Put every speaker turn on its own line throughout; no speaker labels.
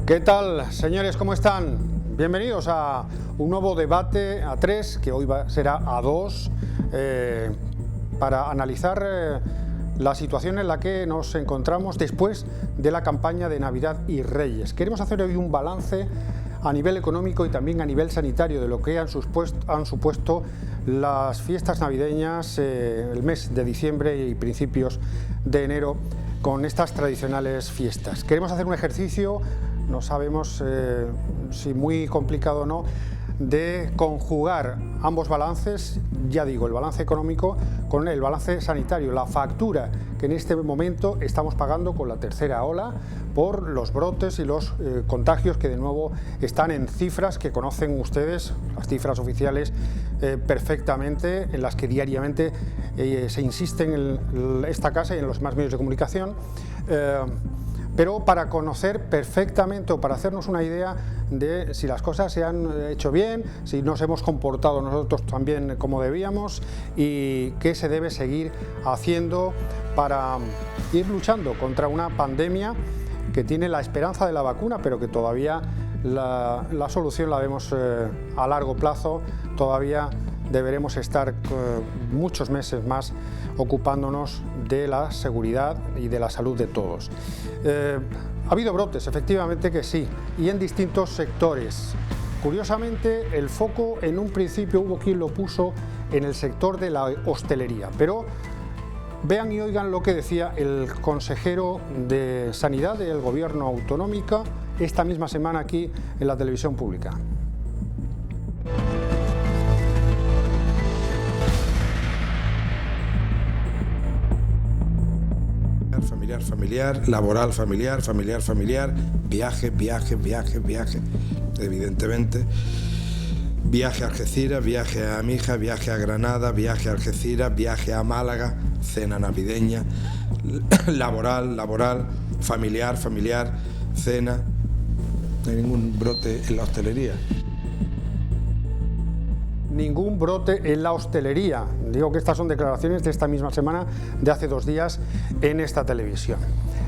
¿Qué tal, señores? ¿Cómo están? Bienvenidos a un nuevo debate a tres, que hoy será a dos, para analizar la situación en la que nos encontramos después de la campaña de Navidad y Reyes. Queremos hacer hoy un balance a nivel económico y también a nivel sanitario de lo que han supuesto las fiestas navideñas, el mes de diciembre y principios de enero, con estas tradicionales fiestas. Queremos hacer un ejercicio, no sabemos si muy complicado o no, de conjugar ambos balances, ya digo, el balance económico con el balance sanitario, la factura que en este momento estamos pagando con la tercera ola por los brotes y los contagios que de nuevo están en cifras que conocen ustedes, las cifras oficiales perfectamente, en las que diariamente se insiste en esta casa y en los demás medios de comunicación. Pero para conocer perfectamente o para hacernos una idea de si las cosas se han hecho bien, si nos hemos comportado nosotros también como debíamos y qué se debe seguir haciendo para ir luchando contra una pandemia que tiene la esperanza de la vacuna, pero que todavía la solución la vemos a largo plazo. Todavía deberemos estar muchos meses más ocupándonos de la seguridad y de la salud de todos. Ha habido brotes, efectivamente que sí, y en distintos sectores. Curiosamente, el foco en un principio hubo quien lo puso en el sector de la hostelería, pero vean y oigan lo que decía el consejero de Sanidad del Gobierno autonómico esta misma semana aquí en la televisión pública.
Familiar, laboral familiar, viaje, evidentemente, viaje a Algeciras, viaje a Mija, viaje a Granada, viaje a Algeciras, viaje a Málaga, cena navideña, laboral, familiar, cena. No hay ningún brote en la hostelería.
Ningún brote en la hostelería. Digo que estas son declaraciones de esta misma semana, de hace 2 días, en esta televisión.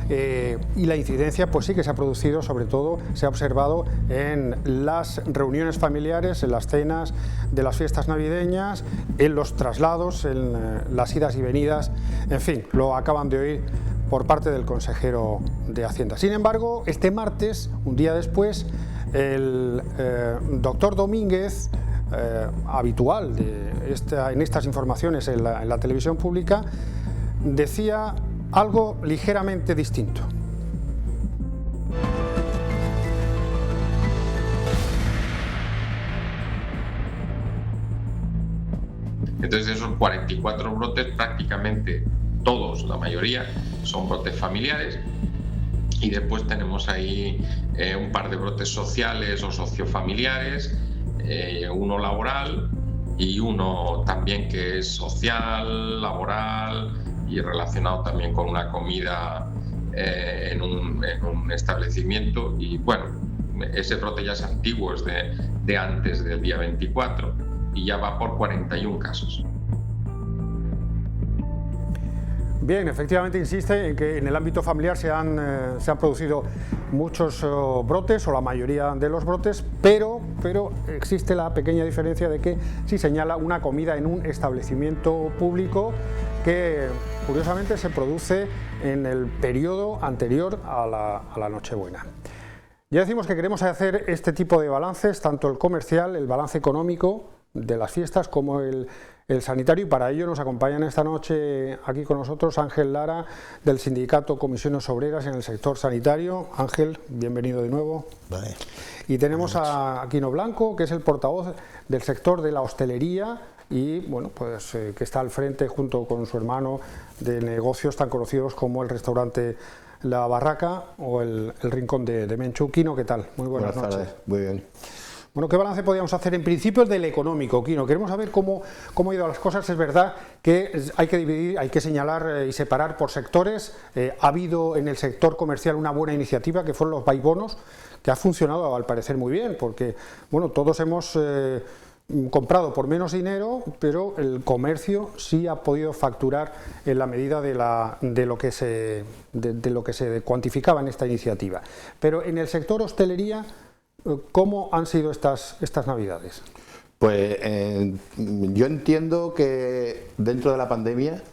Y la incidencia, pues sí que se ha producido, sobre todo se ha observado en las reuniones familiares, en las cenas de las fiestas navideñas, en los traslados, en las idas y venidas, en fin, lo acaban de oír por parte del consejero de Hacienda. Sin embargo, este martes, un día después, el doctor Domínguez, habitual en estas informaciones en la televisión pública, decía algo ligeramente distinto.
Entonces, de esos 44 brotes, prácticamente todos, la mayoría, son brotes familiares, y después tenemos ahí un par de brotes sociales o sociofamiliares, uno laboral y uno también que es social, laboral y relacionado también con una comida en un establecimiento. Y bueno, ese brote ya es antiguo, es de antes del día 24 y ya va por 41 casos.
Bien, efectivamente insiste en que en el ámbito familiar se han producido muchos brotes, o la mayoría de los brotes, pero existe la pequeña diferencia de que sí señala una comida en un establecimiento público que curiosamente se produce en el periodo anterior a la Nochebuena. Ya decimos que queremos hacer este tipo de balances, tanto el comercial, el balance económico de las fiestas, como el sanitario, y para ello nos acompañan esta noche aquí con nosotros Ángel Lara, del sindicato Comisiones Obreras en el sector sanitario. Ángel, bienvenido de nuevo.
Vale.
Y tenemos a Quino Blanco, que es el portavoz del sector de la hostelería y bueno, pues que está al frente junto con su hermano de negocios tan conocidos como el restaurante La Barraca o el Rincón de Menchu. Quino, ¿qué tal? Muy buenas noches.
Tardes. Muy bien.
Bueno, ¿qué balance podríamos hacer? En principio el del económico, Quino. Queremos saber cómo han ido las cosas. Es verdad que hay que dividir, hay que señalar y separar por sectores. Ha habido en el sector comercial una buena iniciativa, que fueron los bonos, que ha funcionado al parecer muy bien, porque bueno, todos hemos comprado por menos dinero, pero el comercio sí ha podido facturar en la medida de lo que se cuantificaba en esta iniciativa. Pero en el sector hostelería, ¿cómo han sido estas Navidades?
Pues yo entiendo que dentro de la pandemia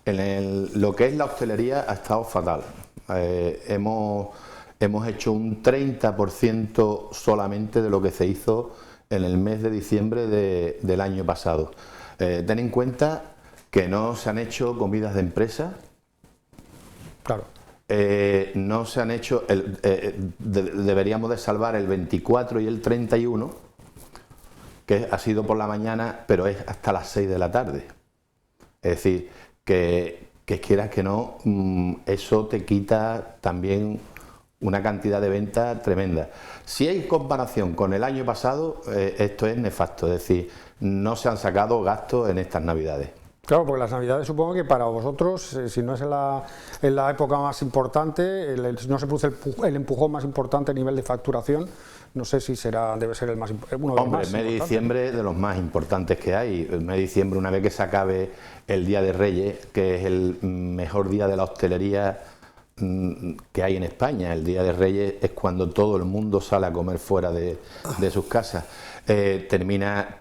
lo que es la hostelería ha estado fatal. Hemos hecho un 30% solamente de lo que se hizo en el mes de diciembre del año pasado. Ten en cuenta que no se han hecho comidas de empresa.
Claro.
No se han hecho, deberíamos de salvar el 24 y el 31, que ha sido por la mañana, pero es hasta las 6 de la tarde. Es decir, que quieras que no, eso te quita también una cantidad de venta tremenda. Si hay comparación con el año pasado, esto es nefasto, es decir, no se han sacado gastos en estas Navidades.
Claro, porque las Navidades supongo que para vosotros, si no es en la época más importante, si no se produce el empujón más importante a nivel de facturación, no sé si debe ser uno de los más importantes.
El mes de diciembre de los más importantes que hay. El mes de diciembre, una vez que se acabe el Día de Reyes, que es el mejor día de la hostelería que hay en España. El Día de Reyes es cuando todo el mundo sale a comer fuera de sus casas. Termina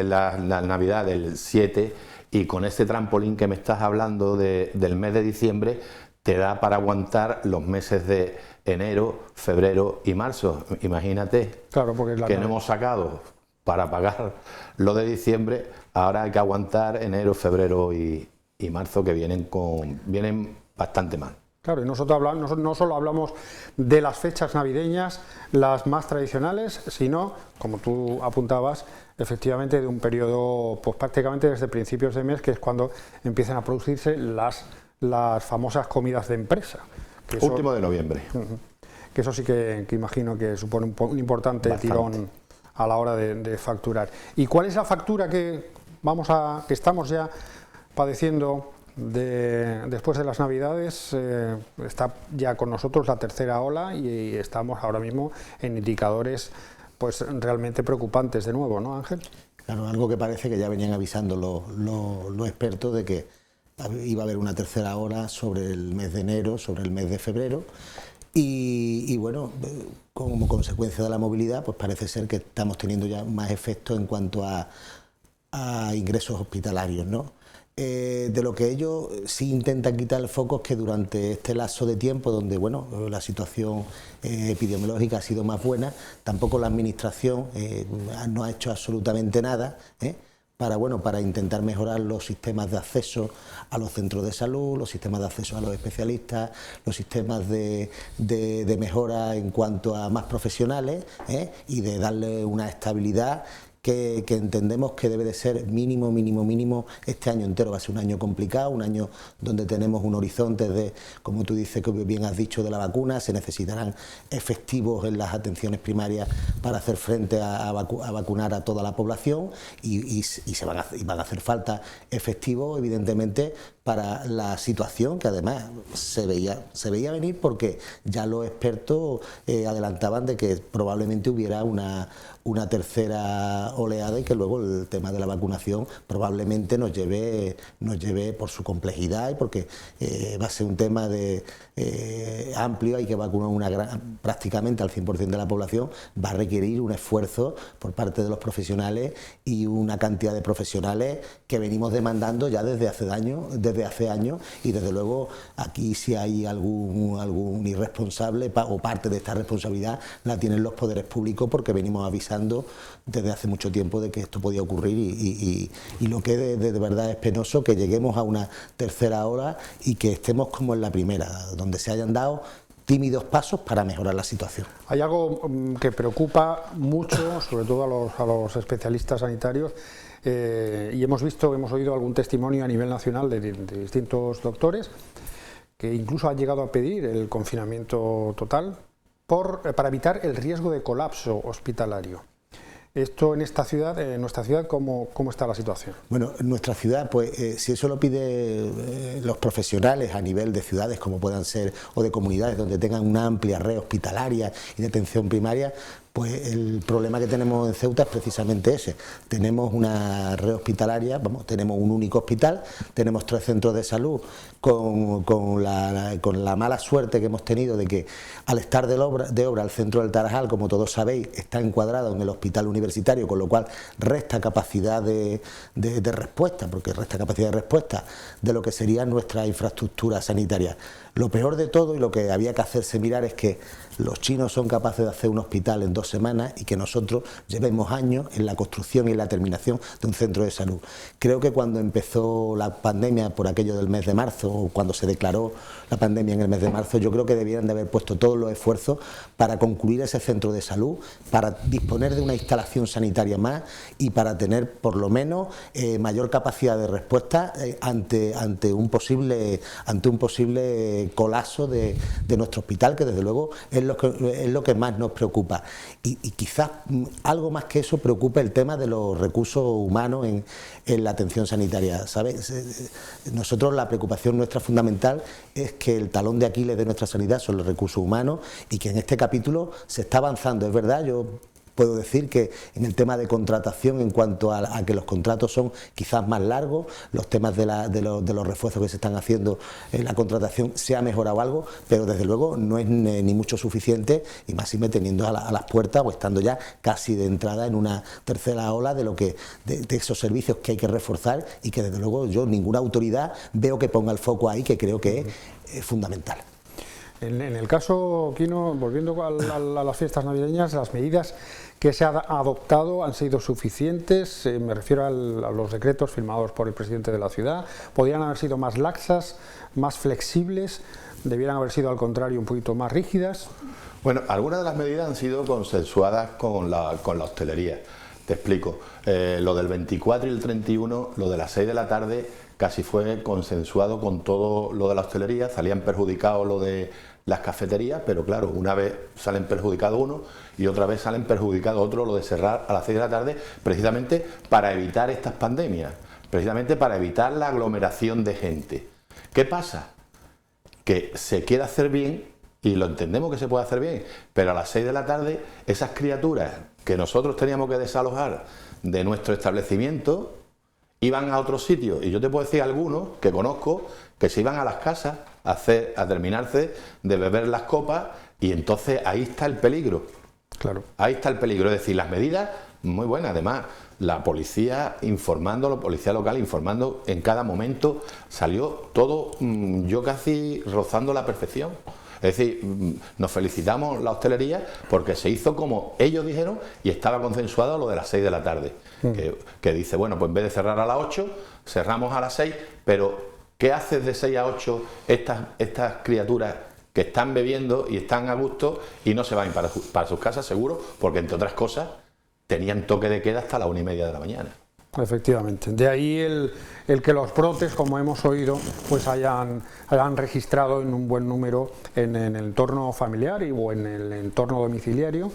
la Navidad del 7 y con ese trampolín que me estás hablando del mes de diciembre te da para aguantar los meses de enero, febrero y marzo. Imagínate,
claro, porque
que no hemos sacado para pagar lo de diciembre, ahora hay que aguantar enero, febrero y marzo, que vienen bastante mal.
Claro, y nosotros no solo hablamos de las fechas navideñas, las más tradicionales, sino, como tú apuntabas, efectivamente de un periodo, pues prácticamente desde principios de mes, que es cuando empiezan a producirse las famosas comidas de empresa.
Último de noviembre.
Que eso sí que imagino que supone un importante tirón a la hora de facturar. ¿Y cuál es la factura que estamos ya padeciendo después de las Navidades? Está ya con nosotros la tercera ola y estamos ahora mismo en indicadores pues realmente preocupantes de nuevo, ¿no, Ángel?
Claro, algo que parece que ya venían avisando los expertos de que iba a haber una tercera ola sobre el mes de enero, sobre el mes de febrero y bueno, como consecuencia de la movilidad, pues parece ser que estamos teniendo ya más efectos en cuanto a ingresos hospitalarios, ¿no? De lo que ellos sí intentan quitar el foco es que durante este lapso de tiempo donde bueno, la situación epidemiológica ha sido más buena, tampoco la administración no ha hecho absolutamente nada para intentar mejorar los sistemas de acceso a los centros de salud, los sistemas de acceso a los especialistas, los sistemas de mejora en cuanto a más profesionales y de darle una estabilidad que entendemos que debe de ser mínimo. Este año entero va a ser un año complicado, un año donde tenemos un horizonte de, como tú dices, que bien has dicho, de la vacuna. Se necesitarán efectivos en las atenciones primarias para hacer frente a vacunar a toda la población y van a hacer falta efectivos, evidentemente, para la situación que además se veía venir, porque ya los expertos adelantaban de que probablemente hubiera una tercera oleada y que luego el tema de la vacunación probablemente nos lleve por su complejidad y porque va a ser un tema amplio. Hay que vacunar prácticamente al 100% de la población, va a requerir un esfuerzo por parte de los profesionales y una cantidad de profesionales que venimos demandando ya desde hace años y desde luego aquí si hay algún irresponsable o parte de esta responsabilidad la tienen los poderes públicos, porque venimos avisando desde hace mucho tiempo de que esto podía ocurrir y lo que de verdad es penoso que lleguemos a una tercera ola y que estemos como en la primera, donde se hayan dado tímidos pasos para mejorar la situación.
Hay algo que preocupa mucho, sobre todo a los especialistas sanitarios, y hemos oído algún testimonio a nivel nacional de distintos doctores que incluso han llegado a pedir el confinamiento total para evitar el riesgo de colapso hospitalario. Esto en nuestra ciudad, ¿cómo está la situación?
Bueno, en nuestra ciudad, pues si eso lo piden los profesionales a nivel de ciudades como puedan ser, o de comunidades donde tengan una amplia red hospitalaria y de atención primaria, Pues el problema que tenemos en Ceuta es precisamente ese. Tenemos una red hospitalaria, tenemos un único hospital, tenemos 3 centros de salud con la mala suerte que hemos tenido de que al estar de obra el centro del Tarajal, como todos sabéis, está encuadrado en el hospital universitario, con lo cual resta capacidad de respuesta, porque resta capacidad de respuesta de lo que sería nuestra infraestructura sanitaria. Lo peor de todo, y lo que había que hacerse mirar, es que los chinos son capaces de hacer un hospital en 2 semanas y que nosotros llevemos años en la construcción y en la terminación de un centro de salud. Creo que cuando empezó la pandemia, por aquello del mes de marzo, o cuando se declaró la pandemia en el mes de marzo, yo creo que debieran de haber puesto todos los esfuerzos para concluir ese centro de salud, para disponer de una instalación sanitaria más y para tener por lo menos mayor capacidad de respuesta ante un posible colapso de nuestro hospital, que desde luego es lo que más nos preocupa. Y quizás algo más que eso preocupe el tema de los recursos humanos en la atención sanitaria, ¿sabes? Nosotros, la preocupación nuestra fundamental es que el talón de Aquiles de nuestra sanidad son los recursos humanos, y que en este capítulo se está avanzando, es verdad. Yo puedo decir que en el tema de contratación, en cuanto a que los contratos son quizás más largos, los temas de los refuerzos que se están haciendo en la contratación se ha mejorado algo, pero desde luego no es ni mucho suficiente, y más si teniendo a las puertas o estando ya casi de entrada en una tercera ola de esos servicios que hay que reforzar, y que desde luego yo, ninguna autoridad veo que ponga el foco ahí, que creo que es fundamental.
En el caso, Quino, volviendo a las fiestas navideñas, las medidas que se han adoptado han sido suficientes. Me refiero a los decretos firmados por el presidente de la ciudad. ¿Podrían haber sido más laxas, más flexibles? ¿Debieran haber sido, al contrario, un poquito más rígidas?
Bueno, algunas de las medidas han sido consensuadas con la hostelería. Te explico. Lo del 24 y el 31, lo de las 6 de la tarde, casi fue consensuado con todo lo de la hostelería. Salían perjudicados lo de las cafeterías, pero claro, una vez salen perjudicados uno y otra vez salen perjudicados otro, lo de cerrar a las 6 de la tarde, precisamente para evitar estas pandemias, precisamente para evitar la aglomeración de gente. ¿Qué pasa? Que se quiere hacer bien, y lo entendemos que se puede hacer bien, pero a las 6 de la tarde esas criaturas que nosotros teníamos que desalojar de nuestro establecimiento iban a otros sitios, y yo te puedo decir algunos que conozco que se iban a las casas a terminarse de beber las copas, y entonces ahí está el peligro.
Claro.
Ahí está el peligro, es decir, las medidas muy buenas. Además, la policía informando, la policía local informando en cada momento, salió todo yo casi rozando la perfección. Es decir, nos felicitamos la hostelería porque se hizo como ellos dijeron, y estaba consensuado lo de las 6 de la tarde. Que dice, bueno, pues en vez de cerrar a las 8, cerramos a las 6, pero ¿qué haces de 6 a 8 estas criaturas que están bebiendo y están a gusto y no se van para sus casas, seguro? Porque, entre otras cosas, tenían toque de queda hasta las 1:30 de la mañana.
Efectivamente. De ahí el que los brotes, como hemos oído, pues hayan registrado en un buen número en el entorno familiar o en el entorno domiciliario,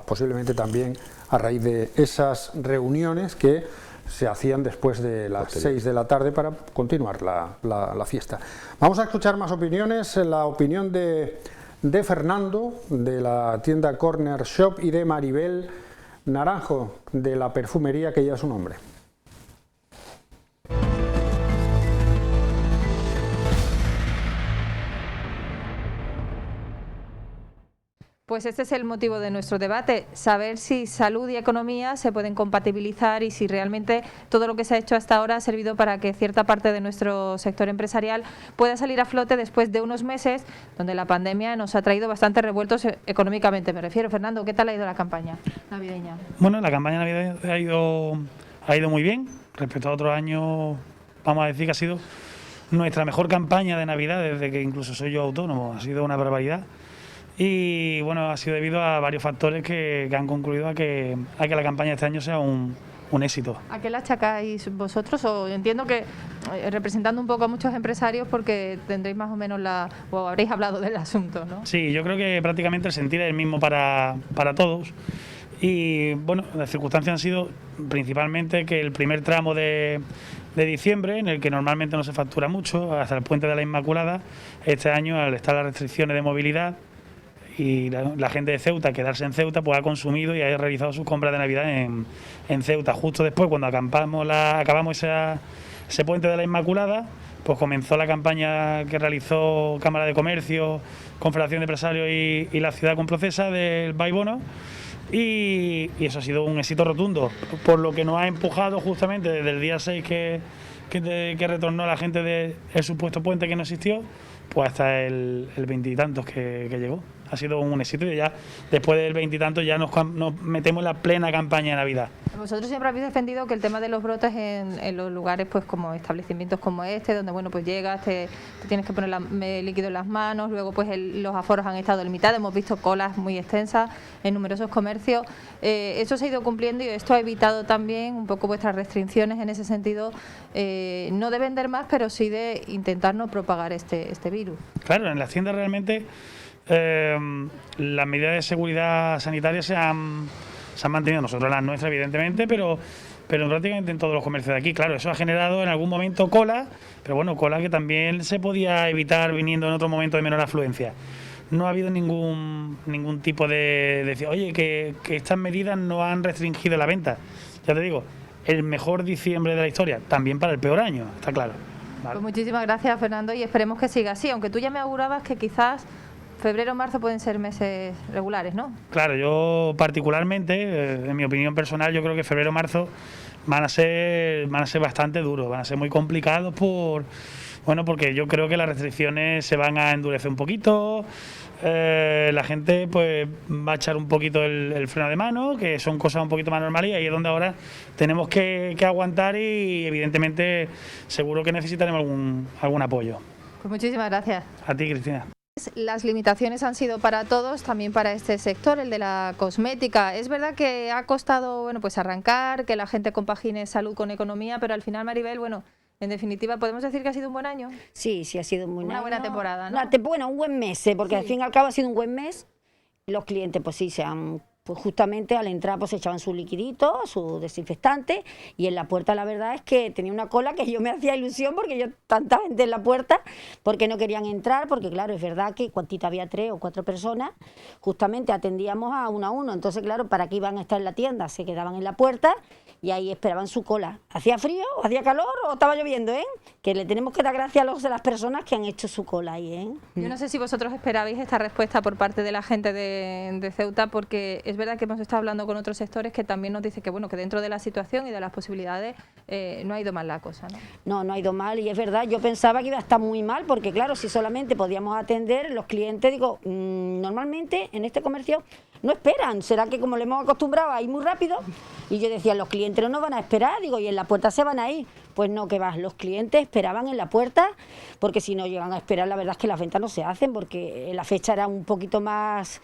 posiblemente también a raíz de esas reuniones que se hacían después de las 6 de la tarde para continuar la fiesta. Vamos a escuchar más opiniones. La opinión de Fernando, de la tienda Corner Shop, y de Maribel Naranjo, de la perfumería que ya es un hombre.
Pues este es el motivo de nuestro debate, saber si salud y economía se pueden compatibilizar y si realmente todo lo que se ha hecho hasta ahora ha servido para que cierta parte de nuestro sector empresarial pueda salir a flote después de unos meses donde la pandemia nos ha traído bastante revueltos económicamente, me refiero. Fernando, ¿qué tal ha ido la campaña navideña?
Bueno, la campaña navideña ha ido muy bien. Respecto a otros años, vamos a decir que ha sido nuestra mejor campaña de Navidad desde que incluso soy yo autónomo. Ha sido una barbaridad. Y bueno, ha sido debido a varios factores que han concluido a que la campaña de este año sea un éxito. ¿A qué la achacáis vosotros? O entiendo que representando un poco a muchos empresarios, porque tendréis más o menos o habréis hablado del asunto, ¿no? Sí, yo creo que prácticamente el sentir es el mismo para todos. Y bueno, las circunstancias han sido principalmente que el primer tramo de diciembre, en el que normalmente no se factura mucho, hasta el Puente de la Inmaculada, este año, al estar las restricciones de movilidad y la gente de Ceuta, quedarse en Ceuta, pues ha consumido y ha realizado sus compras de Navidad en Ceuta. Justo después, cuando acabamos ese puente de la Inmaculada, pues comenzó la campaña que realizó Cámara de Comercio, Confederación de Empresarios y la ciudad comprocesa del Buy Bono, y eso ha sido un éxito rotundo, por lo que nos ha empujado justamente desde el día 6 que retornó la gente del supuesto puente que no existió, pues hasta el 20 y tantos que llegó. Ha sido un éxito y ya después del 20 y tantos ya nos metemos en la plena campaña de Navidad.
Vosotros siempre habéis defendido que el tema de los brotes en los lugares, pues como establecimientos como este, donde bueno, pues llegas, te tienes que poner líquido en las manos, luego pues los aforos han estado limitados, hemos visto colas muy extensas en numerosos comercios. Eso se ha ido cumpliendo y esto ha evitado también un poco vuestras restricciones en ese sentido, no de vender más, pero sí de intentar no propagar este virus.
Claro, en las tiendas realmente las medidas de seguridad sanitaria se han mantenido, nosotros las nuestras evidentemente, pero prácticamente en todos los comercios de aquí. Claro, eso ha generado en algún momento cola, pero bueno, cola que también se podía evitar viniendo en otro momento de menor afluencia. No ha habido ningún tipo de decir, oye, que estas medidas no han restringido la venta. Ya te digo, el mejor diciembre de la historia, también para el peor año, está claro. ¿Vale?
Pues muchísimas gracias, Fernando, y esperemos que siga así, aunque tú ya me augurabas que quizás febrero o marzo pueden ser meses regulares, ¿no?
Claro, yo particularmente, en mi opinión personal, yo creo que febrero o marzo van a ser bastante duros, van a ser muy complicados porque yo creo que las restricciones se van a endurecer un poquito, la gente pues va a echar un poquito el freno de mano, que son cosas un poquito más normales, y ahí es donde ahora tenemos que aguantar y evidentemente seguro que necesitaremos algún apoyo.
Pues muchísimas gracias.
A ti, Cristina.
Las limitaciones han sido para todos, también para este sector, el de la cosmética. Es verdad que ha costado pues arrancar, que la gente compagine salud con economía, pero al final, Maribel, en definitiva, ¿podemos decir que ha sido un buen año?
Sí, ha sido un buen año.
Una buena temporada, ¿no?
Un buen mes, porque al fin y al cabo ha sido un buen mes. Los clientes, pues sí, pues justamente al entrar pues echaban su liquidito, su desinfectante, y en la puerta la verdad es que tenía una cola que yo me hacía ilusión porque yo tanta gente en la puerta porque no querían entrar, porque claro, es verdad que cuantito había 3 o 4 personas, justamente atendíamos a uno, entonces claro, ¿para qué iban a estar en la tienda? Se quedaban en la puerta y ahí esperaban su cola. ¿Hacía frío, hacía calor o estaba lloviendo, Que le tenemos que dar gracias a las personas que han hecho su cola ahí,
Yo no sé si vosotros esperabais esta respuesta por parte de la gente de Ceuta, porque es verdad que hemos estado hablando con otros sectores que también nos dicen que que dentro de la situación y de las posibilidades no ha ido mal la cosa, ¿no?
No ha ido mal, y es verdad, yo pensaba que iba a estar muy mal, porque claro, si solamente podíamos atender los clientes, normalmente en este comercio no esperan, será que como le hemos acostumbrado a ir muy rápido, y yo decía, los clientes no nos van a esperar, y en la puerta se van a ir. Pues no, que va, los clientes esperaban en la puerta, porque si no llegan a esperar, la verdad es que las ventas no se hacen, porque la fecha era un poquito más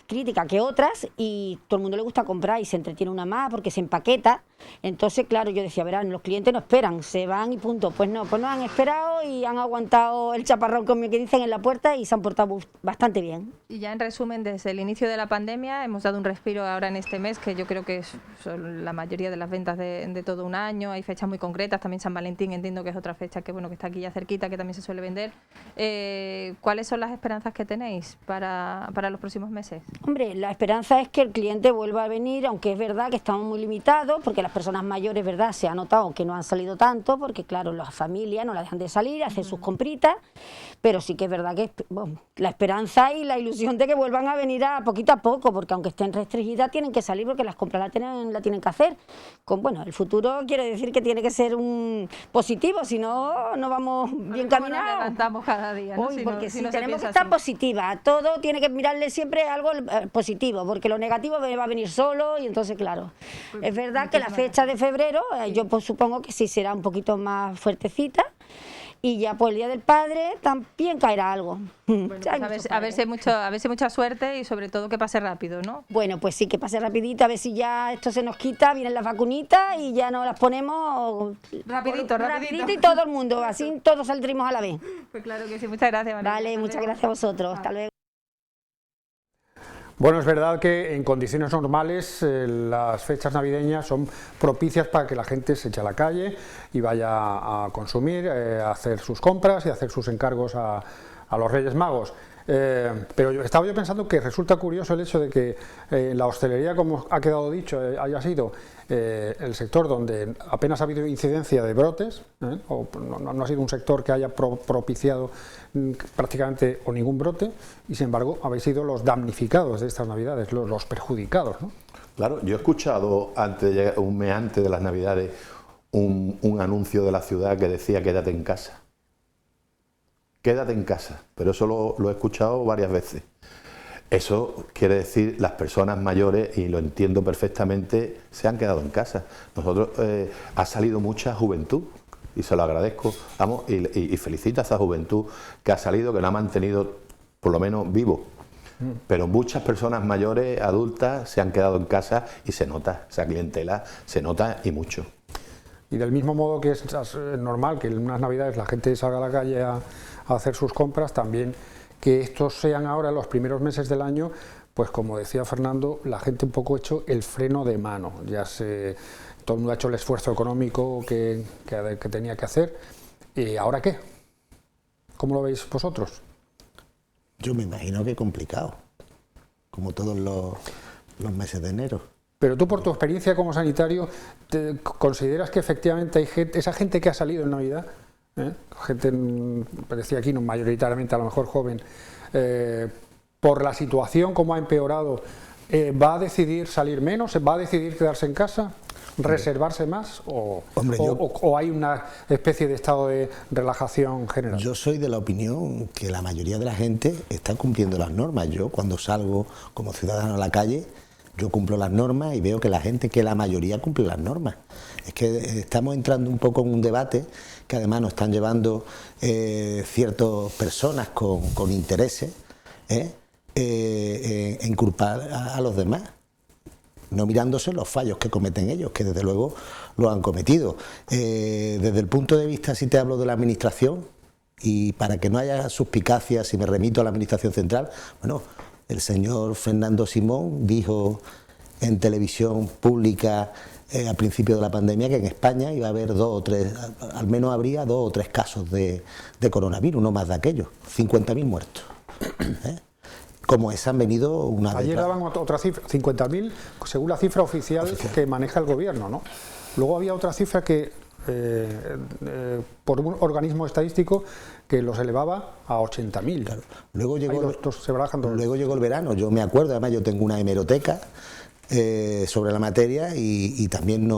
crítica que otras, y todo el mundo le gusta comprar y se entretiene una más porque se empaqueta. Entonces, claro, yo decía, verán, los clientes no esperan, se van y punto. Pues no han esperado y han aguantado el chaparrón, como que dicen, en la puerta, y se han portado bastante bien.
Y ya en resumen, desde el inicio de la pandemia hemos dado un respiro ahora en este mes, que yo creo que son la mayoría de las ventas de todo un año. Hay fechas muy concretas, también San Valentín entiendo que es otra fecha que que está aquí ya cerquita, que también se suele vender. ¿Cuáles son las esperanzas que tenéis para los próximos meses?
Hombre, la esperanza es que el cliente vuelva a venir, aunque es verdad que estamos muy limitados, porque las personas mayores, verdad, se ha notado que no han salido tanto, porque claro, las familias no la dejan de salir, hacen sus compritas, pero sí que es verdad que la esperanza y la ilusión de que vuelvan a venir a poquito a poco, porque aunque estén restringidas tienen que salir, porque las compras la tienen que hacer. El futuro quiere decir que tiene que ser un positivo, si no, no vamos bien caminados.
Nos levantamos cada día, ¿no?
Porque si tenemos que estar positiva, todo tiene que mirarle siempre algo positivo, porque lo negativo va a venir solo, y entonces claro, es verdad que la fecha de febrero, yo pues supongo que sí será un poquito más fuertecita, y ya por el Día del Padre también caerá algo.
Pues a ver si hay mucha suerte, y sobre todo que pase rápido, ¿no?
Bueno, pues sí, que pase rapidito, a ver si ya esto se nos quita, vienen las vacunitas y ya nos las ponemos
rapidito
y todo el mundo, así todos saldremos a la vez.
Pues claro que sí, muchas gracias, María.
Vale, muchas gracias a vosotros, hasta luego.
Bueno, es verdad que en condiciones normales las fechas navideñas son propicias para que la gente se eche a la calle y vaya a consumir, a hacer sus compras y a hacer sus encargos a a los Reyes Magos. Pero estaba yo pensando que resulta curioso el hecho de que la hostelería, como ha quedado dicho, haya sido el sector donde apenas ha habido incidencia de brotes, o no ha sido un sector que haya propiciado prácticamente o ningún brote, y sin embargo habéis sido los damnificados de estas Navidades, los perjudicados, ¿no?
Claro, yo he escuchado un mes antes de las Navidades un anuncio de la ciudad que decía quédate en casa. Quédate en casa, pero eso lo he escuchado varias veces. Eso quiere decir las personas mayores, y lo entiendo perfectamente, se han quedado en casa. Nosotros ha salido mucha juventud y se lo agradezco, vamos, y felicito a esa juventud que ha salido, que la ha mantenido por lo menos vivo. Pero muchas personas mayores, adultas, se han quedado en casa y se nota, esa clientela se nota y mucho.
Y del mismo modo que es normal que en unas Navidades la gente salga a la calle a hacer sus compras, también que estos sean ahora los primeros meses del año, pues como decía Fernando, la gente un poco ha hecho el freno de mano, todo el mundo ha hecho el esfuerzo económico que tenía que hacer. ¿Y ahora qué? ¿Cómo lo veis vosotros?
Yo me imagino que complicado, como todos los meses de enero.
Pero tú, por tu experiencia como sanitario, ¿consideras que efectivamente hay esa gente que ha salido en Navidad, gente, decía aquí, no mayoritariamente a lo mejor joven, por la situación como ha empeorado, va a decidir salir menos, va a decidir quedarse en casa, reservarse más, o hay una especie de estado de relajación general?
Yo soy de la opinión que la mayoría de la gente está cumpliendo las normas. Yo, cuando salgo como ciudadano a la calle, yo cumplo las normas y veo que la mayoría cumple las normas. Es que estamos entrando un poco en un debate que además nos están llevando ciertas personas con intereses en culpar a los demás, no mirándose los fallos que cometen ellos, que desde luego lo han cometido. Desde el punto de vista, si te hablo de la administración, y para que no haya suspicacias, si me remito a la administración central, bueno, el señor Fernando Simón dijo en televisión pública al principio de la pandemia que en España iba a haber 2 o 3, al menos habría 2 o 3 casos de coronavirus, no más de aquellos, 50.000 muertos. Como esa han venido una vez.
Ayer daban otra cifra, 50.000, según la cifra oficial que maneja el gobierno, ¿no? Luego había otra cifra que por un organismo estadístico que los elevaba a 80.000. Claro.
Luego llegó el verano, yo me acuerdo, además yo tengo una hemeroteca sobre la materia y también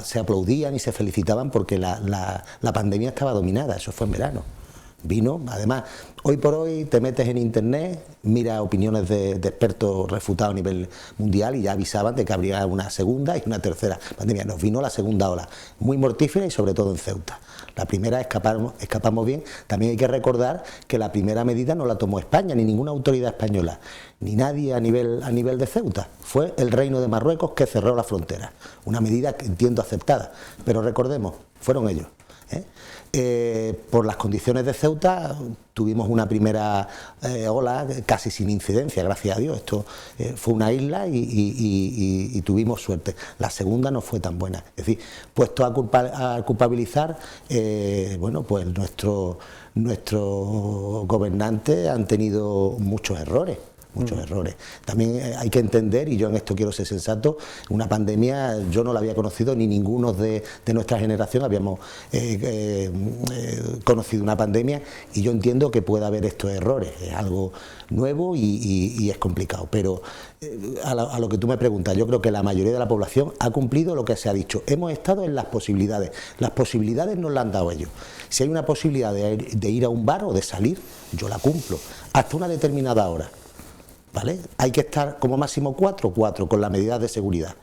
se aplaudían y se felicitaban porque la pandemia estaba dominada, eso fue en verano. Vino, además, hoy por hoy te metes en internet, mira opiniones de expertos refutados a nivel mundial y ya avisaban de que habría una segunda y una tercera pandemia. Nos vino la segunda ola, muy mortífera y sobre todo en Ceuta. La primera escapamos bien. También hay que recordar que la primera medida no la tomó España, ni ninguna autoridad española, ni nadie a nivel de Ceuta. Fue el Reino de Marruecos que cerró la frontera. Una medida que entiendo aceptada, pero recordemos, fueron ellos. Por las condiciones de Ceuta tuvimos una primera ola casi sin incidencia, gracias a Dios. Esto fue una isla y tuvimos suerte. La segunda no fue tan buena. Es decir, puesto a culpabilizar, bueno, pues nuestros gobernantes han tenido muchos errores. También hay que entender, y yo en esto quiero ser sensato, una pandemia yo no la había conocido, ni ninguno de nuestra generación habíamos conocido una pandemia, y yo entiendo que pueda haber estos errores, es algo nuevo y es complicado, pero a lo que tú me preguntas, yo creo que la mayoría de la población ha cumplido lo que se ha dicho. Hemos estado en las posibilidades nos las han dado ellos. Si hay una posibilidad de ir a un bar o de salir, yo la cumplo, hasta una determinada hora. ¿Vale? Hay que estar como máximo 4 con las medidas de seguridad.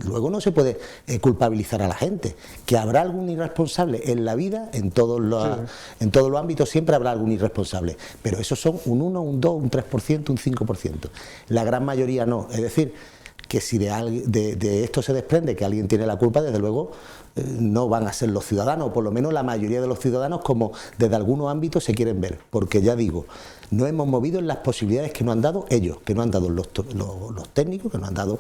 Luego no se puede culpabilizar a la gente. Que habrá algún irresponsable en la vida, en todos los ámbitos siempre habrá algún irresponsable, pero esos son un 1, un 2, un 3%, un 5%. La gran mayoría no. Es decir, que si de esto se desprende que alguien tiene la culpa, desde luego no van a ser los ciudadanos, o por lo menos la mayoría de los ciudadanos, como desde algunos ámbitos se quieren ver, porque ya digo, no hemos movido en las posibilidades que nos han dado ellos, que nos han dado los técnicos, que nos han dado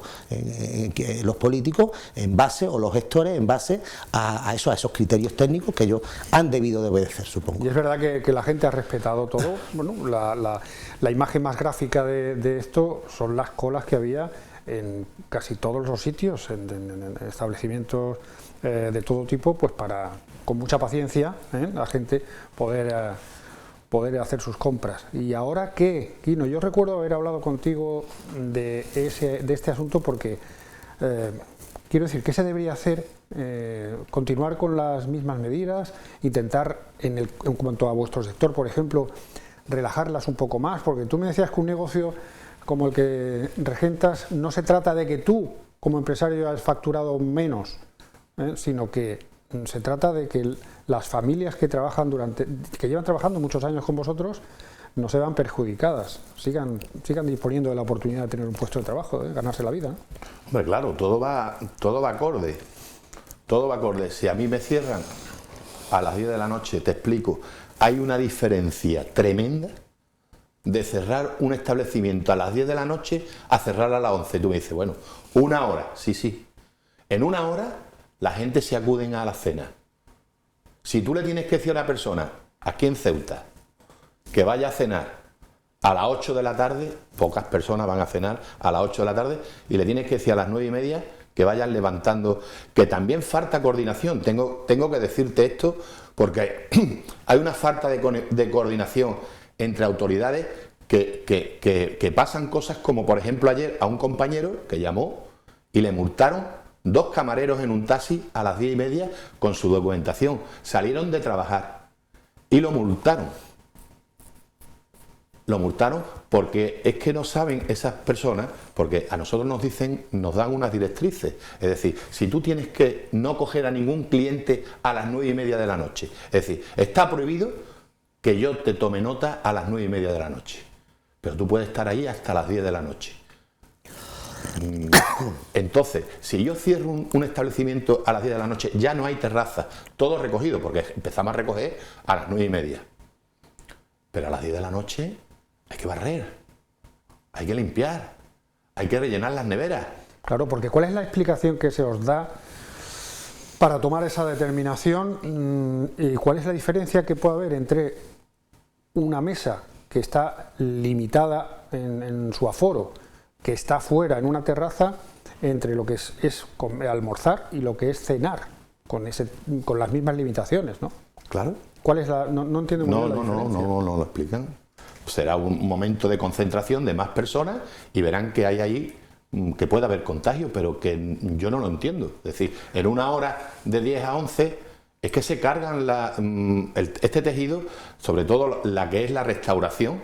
los políticos, en base, o los gestores, en base a esos criterios técnicos que ellos han debido de obedecer, supongo.
Y es verdad que la gente ha respetado todo. Bueno, la imagen más gráfica de esto son las colas que había en casi todos los sitios, en establecimientos de todo tipo, pues para, con mucha paciencia, la gente poder hacer sus compras. ¿Y ahora qué, Quino? Yo recuerdo haber hablado contigo de este asunto porque quiero decir, ¿qué se debería hacer? Continuar con las mismas medidas, intentar en cuanto a vuestro sector, por ejemplo, relajarlas un poco más, porque tú me decías que un negocio como el que regentas no se trata de que tú como empresario has facturado menos, sino que se trata de que las familias que trabajan que llevan trabajando muchos años con vosotros no se vean perjudicadas, sigan disponiendo de la oportunidad de tener un puesto de trabajo, de ganarse la vida, ¿no?
Hombre, claro, todo va acorde. Todo va acorde. Si a mí me cierran a las 10 de la noche, te explico, hay una diferencia tremenda de cerrar un establecimiento a las 10 de la noche a cerrar a las 11. Tú me dices, bueno, una hora, sí. En una hora la gente se acuden a la cena. Si tú le tienes que decir a una persona, aquí en Ceuta, que vaya a cenar a las 8 de la tarde, pocas personas van a cenar a las 8 de la tarde, y le tienes que decir a las 9:30 que vayan levantando, que también falta coordinación. Tengo que decirte esto porque hay una falta de coordinación entre autoridades que pasan cosas como, por ejemplo, ayer a un compañero que llamó y le multaron 2 camareros en un taxi a las 10:30 con su documentación. Salieron de trabajar y lo multaron. Lo multaron porque es que no saben esas personas, porque a nosotros nos dan unas directrices. Es decir, si tú tienes que no coger a ningún cliente a las 9:30 de la noche, es decir, está prohibido que yo te tome nota a las 9:30 de la noche, pero tú puedes estar ahí hasta las 10 de la noche. Entonces, si yo cierro un establecimiento a las 10 de la noche, ya no hay terraza, todo recogido, porque empezamos a recoger a las 9:30. Pero a las 10 de la noche hay que barrer, hay que limpiar, hay que rellenar las neveras.
Claro, porque ¿cuál es la explicación que se os da para tomar esa determinación? ¿Y cuál es la diferencia que puede haber entre una mesa que está limitada en su aforo, que está fuera en una terraza, entre lo que es almorzar y lo que es cenar, con las mismas limitaciones, ¿no?
Claro.
¿Cuál es no entiendo muy bien la diferencia.
No lo explican. Será un momento de concentración de más personas y verán que hay ahí, que puede haber contagio, pero que yo no lo entiendo. Es decir, en una hora de 10 a 11 es que se cargan este tejido, sobre todo la que es la restauración,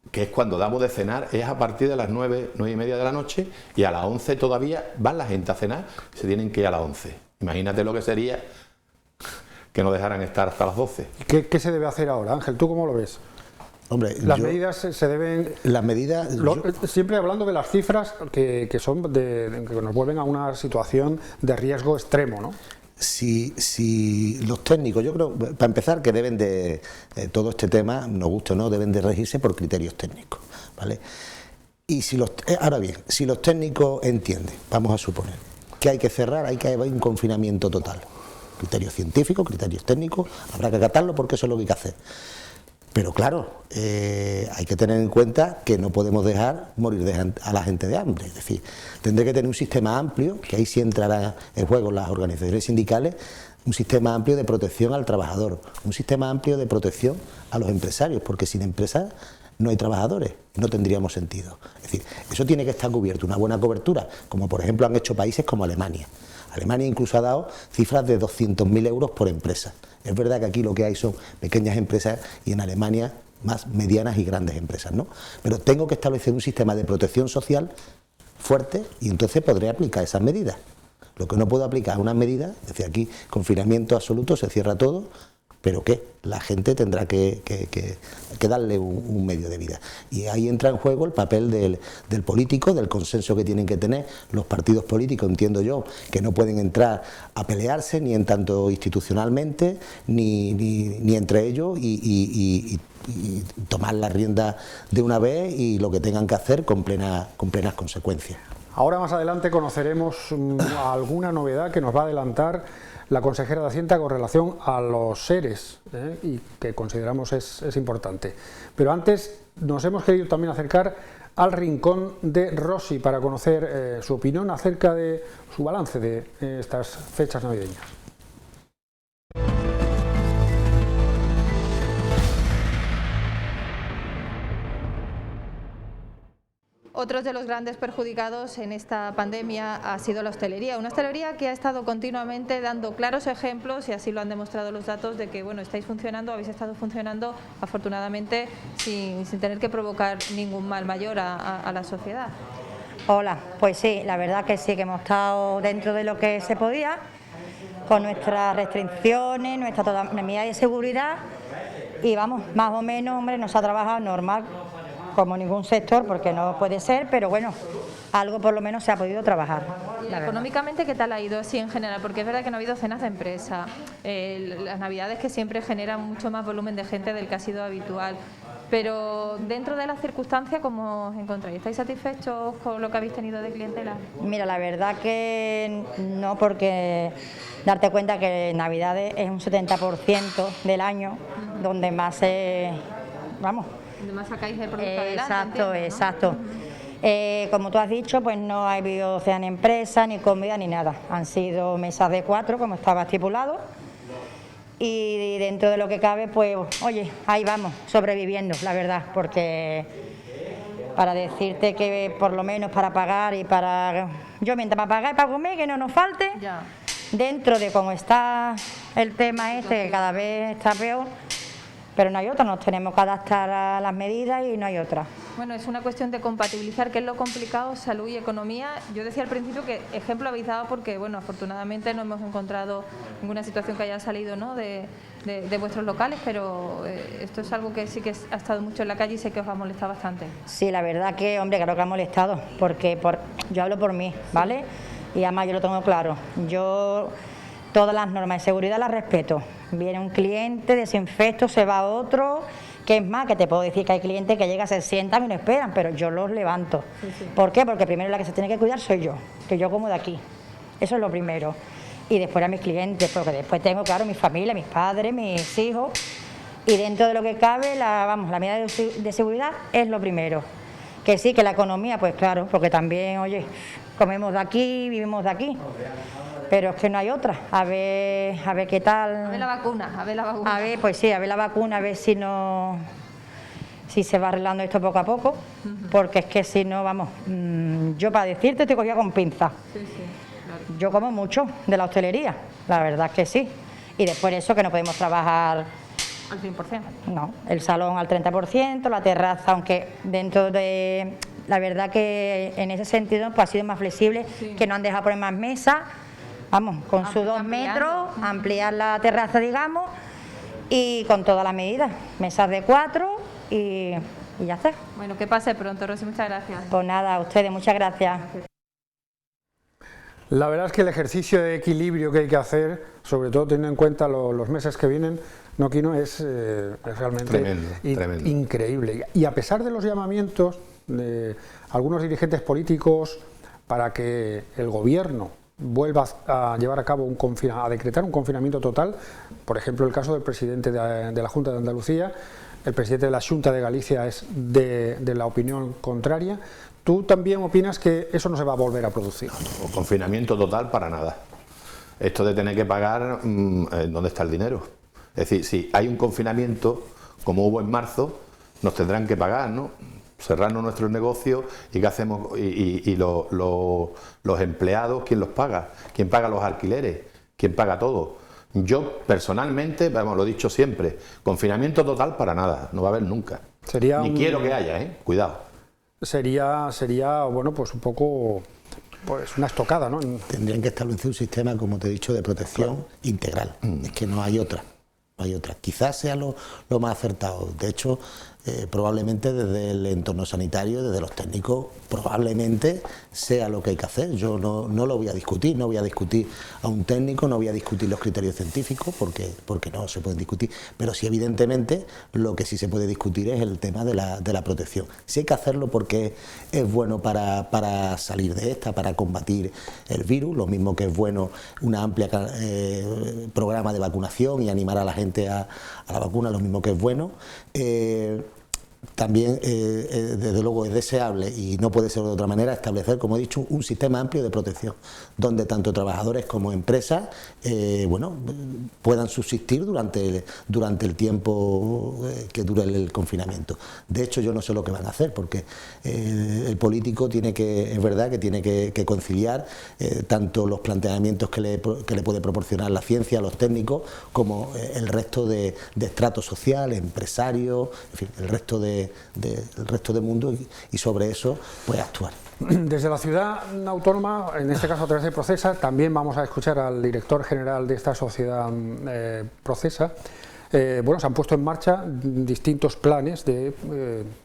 que es cuando damos de cenar, es a partir de las 9:30 de la noche, y a las 11 todavía van la gente a cenar, se tienen que ir a las 11. Imagínate lo que sería que no dejaran estar hasta las 12.
¿Qué se debe hacer ahora, Ángel? ¿Tú cómo lo ves?
Hombre,
las medidas se deben...
Las medidas...
Siempre hablando de las cifras que nos vuelven a una situación de riesgo extremo, ¿no?
Si los técnicos, yo creo, para empezar, que deben de, todo este tema, nos gusta o no, deben de regirse por criterios técnicos, ¿vale? Y ahora bien, si los técnicos entienden, vamos a suponer, que hay que cerrar, hay que haber un confinamiento total, criterios científicos, criterios técnicos, habrá que acatarlo porque eso es lo que hay que hacer. Pero claro, hay que tener en cuenta que no podemos dejar morir a la gente de hambre. Es decir, tendré que tener un sistema amplio, que ahí sí entrarán en juego las organizaciones sindicales, un sistema amplio de protección al trabajador, un sistema amplio de protección a los empresarios, porque sin empresas no hay trabajadores, no tendríamos sentido. Es decir, eso tiene que estar cubierto, una buena cobertura, como por ejemplo han hecho países como Alemania. Alemania incluso ha dado cifras de 200.000 euros por empresa. Es verdad que aquí lo que hay son pequeñas empresas y en Alemania más medianas y grandes empresas, ¿no? Pero tengo que establecer un sistema de protección social fuerte y entonces podré aplicar esas medidas. Lo que no puedo aplicar es unas medidas, es decir, aquí confinamiento absoluto, se cierra todo, pero ¿qué? La gente tendrá que darle un medio de vida. Y ahí entra en juego el papel del político, del consenso que tienen que tener los partidos políticos, entiendo yo, que no pueden entrar a pelearse ni en tanto institucionalmente, ni entre ellos, y tomar la rienda de una vez y lo que tengan que hacer con plenas consecuencias.
Ahora más adelante conoceremos alguna novedad que nos va a adelantar la consejera de Hacienda con relación a los seres, y que consideramos es importante. Pero antes nos hemos querido también acercar al rincón de Rosy para conocer su opinión acerca de su balance de estas fechas navideñas.
Otros de los grandes perjudicados en esta pandemia ha sido la hostelería, una hostelería que ha estado continuamente dando claros ejemplos, y así lo han demostrado los datos, de que bueno, estáis funcionando, habéis estado funcionando afortunadamente sin tener que provocar ningún mal mayor a la sociedad.
Hola, pues sí, la verdad que sí, que hemos estado dentro de lo que se podía, con nuestras restricciones, nuestras medidas de seguridad, y vamos, más o menos, hombre, nos ha trabajado normal, como ningún sector, porque no puede ser, pero bueno, algo por lo menos se ha podido trabajar.
Económicamente, ¿qué tal ha ido así en general? Porque es verdad que no ha habido cenas de empresa, las navidades que siempre generan mucho más volumen de gente del que ha sido habitual, pero dentro de las circunstancias, ¿cómo os encontráis? ¿Estáis satisfechos con lo que habéis tenido de clientela?
Mira, la verdad que no, porque darte cuenta que Navidades es un 70% del año, donde más vamos,
donde más sacáis el producto adelante.
Exacto,
entiendo, ¿no?
exacto. Como tú has dicho, pues no ha habido cena en empresa, ni comida, ni nada. Han sido mesas de 4, como estaba estipulado. Y dentro de lo que cabe, pues, oye, ahí vamos, sobreviviendo, la verdad, porque para decirte que por lo menos para pagar y para... Yo mientras para pagar y para comer, que no nos falte,
ya.
Dentro de cómo está el tema este, que cada vez está peor, pero no hay otra, nos tenemos que adaptar a las medidas y no hay otra.
Bueno, es una cuestión de compatibilizar, que es lo complicado, salud y economía. Yo decía al principio que ejemplo habéis dado porque, bueno, afortunadamente no hemos encontrado ninguna situación que haya salido, ¿no?, de vuestros locales, pero esto es algo que sí que ha estado mucho en la calle y sé que os ha molestado bastante.
Sí, la verdad que, hombre, claro que ha molestado, porque yo hablo por mí, ¿vale? Y además yo lo tengo claro, yo todas las normas de seguridad las respeto. Viene un cliente, desinfecto, se va otro, que es más, que te puedo decir que hay clientes que llegan, se sientan y no esperan, pero yo los levanto.
Sí, sí.
¿Por qué? Porque primero la que se tiene que cuidar soy yo, que yo como de aquí. Eso es lo primero. Y después a mis clientes, porque después tengo, claro, mi familia, mis padres, mis hijos, y dentro de lo que cabe, la medida de seguridad es lo primero. Que sí, que la economía, pues claro, porque también, oye, comemos de aquí, vivimos de aquí. Pero es que no hay otra, a ver qué tal.
A ver la vacuna, a ver la vacuna.
A ver, pues sí, a ver la vacuna, a ver si se va arreglando esto poco a poco, porque es que si no, vamos, yo para decirte estoy cogida con pinza.
Sí, sí, claro.
Yo como mucho de la hostelería, la verdad es que sí. Y después de eso que no podemos trabajar
al 100%.
No, el salón al 30%, la terraza, aunque dentro de... La verdad que en ese sentido pues ha sido más flexible,
Sí.
que no han dejado poner más mesas, vamos, con sus 2 metros, ampliar la terraza, digamos, y con todas las medidas, mesas de 4 y ya está.
Bueno, que pase pronto, Rosy, muchas gracias.
Pues nada, a ustedes, muchas gracias.
La verdad es que el ejercicio de equilibrio que hay que hacer, sobre todo teniendo en cuenta los meses que vienen, Noquino, es realmente
Tremendo.
increíble. Y a pesar de los llamamientos de algunos dirigentes políticos para que el gobierno vuelva a llevar a cabo a decretar un confinamiento total, por ejemplo el caso del presidente de la Junta de Andalucía, el presidente de la Xunta de Galicia es de la opinión contraria. ¿Tú también opinas que eso no se va a volver a producir?
O confinamiento total para nada. Esto de tener que pagar, ¿dónde está el dinero? Es decir, si hay un confinamiento, como hubo en marzo, nos tendrán que pagar, ¿no? Cerrarnos nuestros negocios y ¿qué hacemos? Y los empleados, ¿quién los paga? ¿Quién paga los alquileres? ¿Quién paga todo? Yo personalmente, vamos, lo he dicho siempre, confinamiento total para nada, no va a haber nunca. Ni quiero que haya, cuidado.
Sería, bueno, pues un poco, pues una estocada, ¿no?
Tendrían que establecer un sistema, como te he dicho, de protección integral. Es que no hay otra. hay otra. Quizás sea lo más acertado. De hecho, probablemente desde el entorno sanitario, desde los técnicos, probablemente sea lo que hay que hacer. Yo no lo voy a discutir, no voy a discutir a un técnico, no voy a discutir los criterios científicos, porque no se pueden discutir, pero sí, evidentemente, lo que sí se puede discutir es el tema de la protección. Sí hay que hacerlo porque es bueno para salir de esta, para combatir el virus, lo mismo que es bueno una amplia programa de vacunación y animar a la gente a la vacuna, lo mismo que es bueno. También, desde luego, es deseable, y no puede ser de otra manera, establecer, como he dicho, un sistema amplio de protección, donde tanto trabajadores como empresas puedan subsistir durante el tiempo que dure el confinamiento. De hecho, yo no sé lo que van a hacer, porque el político es verdad que tiene que conciliar tanto los planteamientos que le puede proporcionar la ciencia, los técnicos, como el resto de estrato social, empresarios, en fin, el resto del mundo, y sobre eso pues actuar.
Desde la ciudad autónoma, en este caso a través de Procesa, también vamos a escuchar al director general de esta sociedad, Procesa. Se han puesto en marcha distintos planes de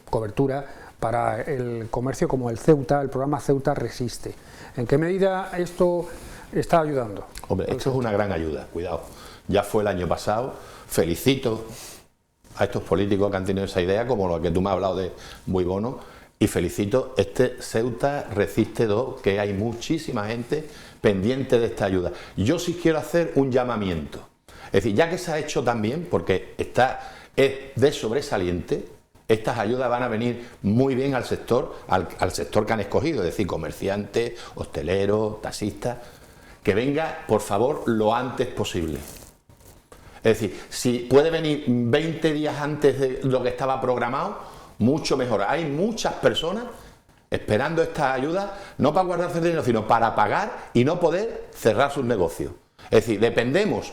cobertura para el comercio, como el Ceuta, el programa Ceuta Resiste. ¿En qué medida esto está ayudando?
Hombre, esto es una gran ayuda, cuidado. Ya fue el año pasado. Felicito a estos políticos que han tenido esa idea, como lo que tú me has hablado de Buibono, y felicito este Ceuta Resiste 2, que hay muchísima gente pendiente de esta ayuda. Yo sí quiero hacer un llamamiento, es decir, ya que se ha hecho también, porque es de sobresaliente, estas ayudas van a venir muy bien al sector que han escogido, es decir, comerciantes, hosteleros, taxistas, que venga, por favor, lo antes posible. Es decir, si puede venir 20 días antes de lo que estaba programado, mucho mejor. Hay muchas personas esperando estas ayudas, no para guardarse dinero, sino para pagar y no poder cerrar sus negocios. Es decir, dependemos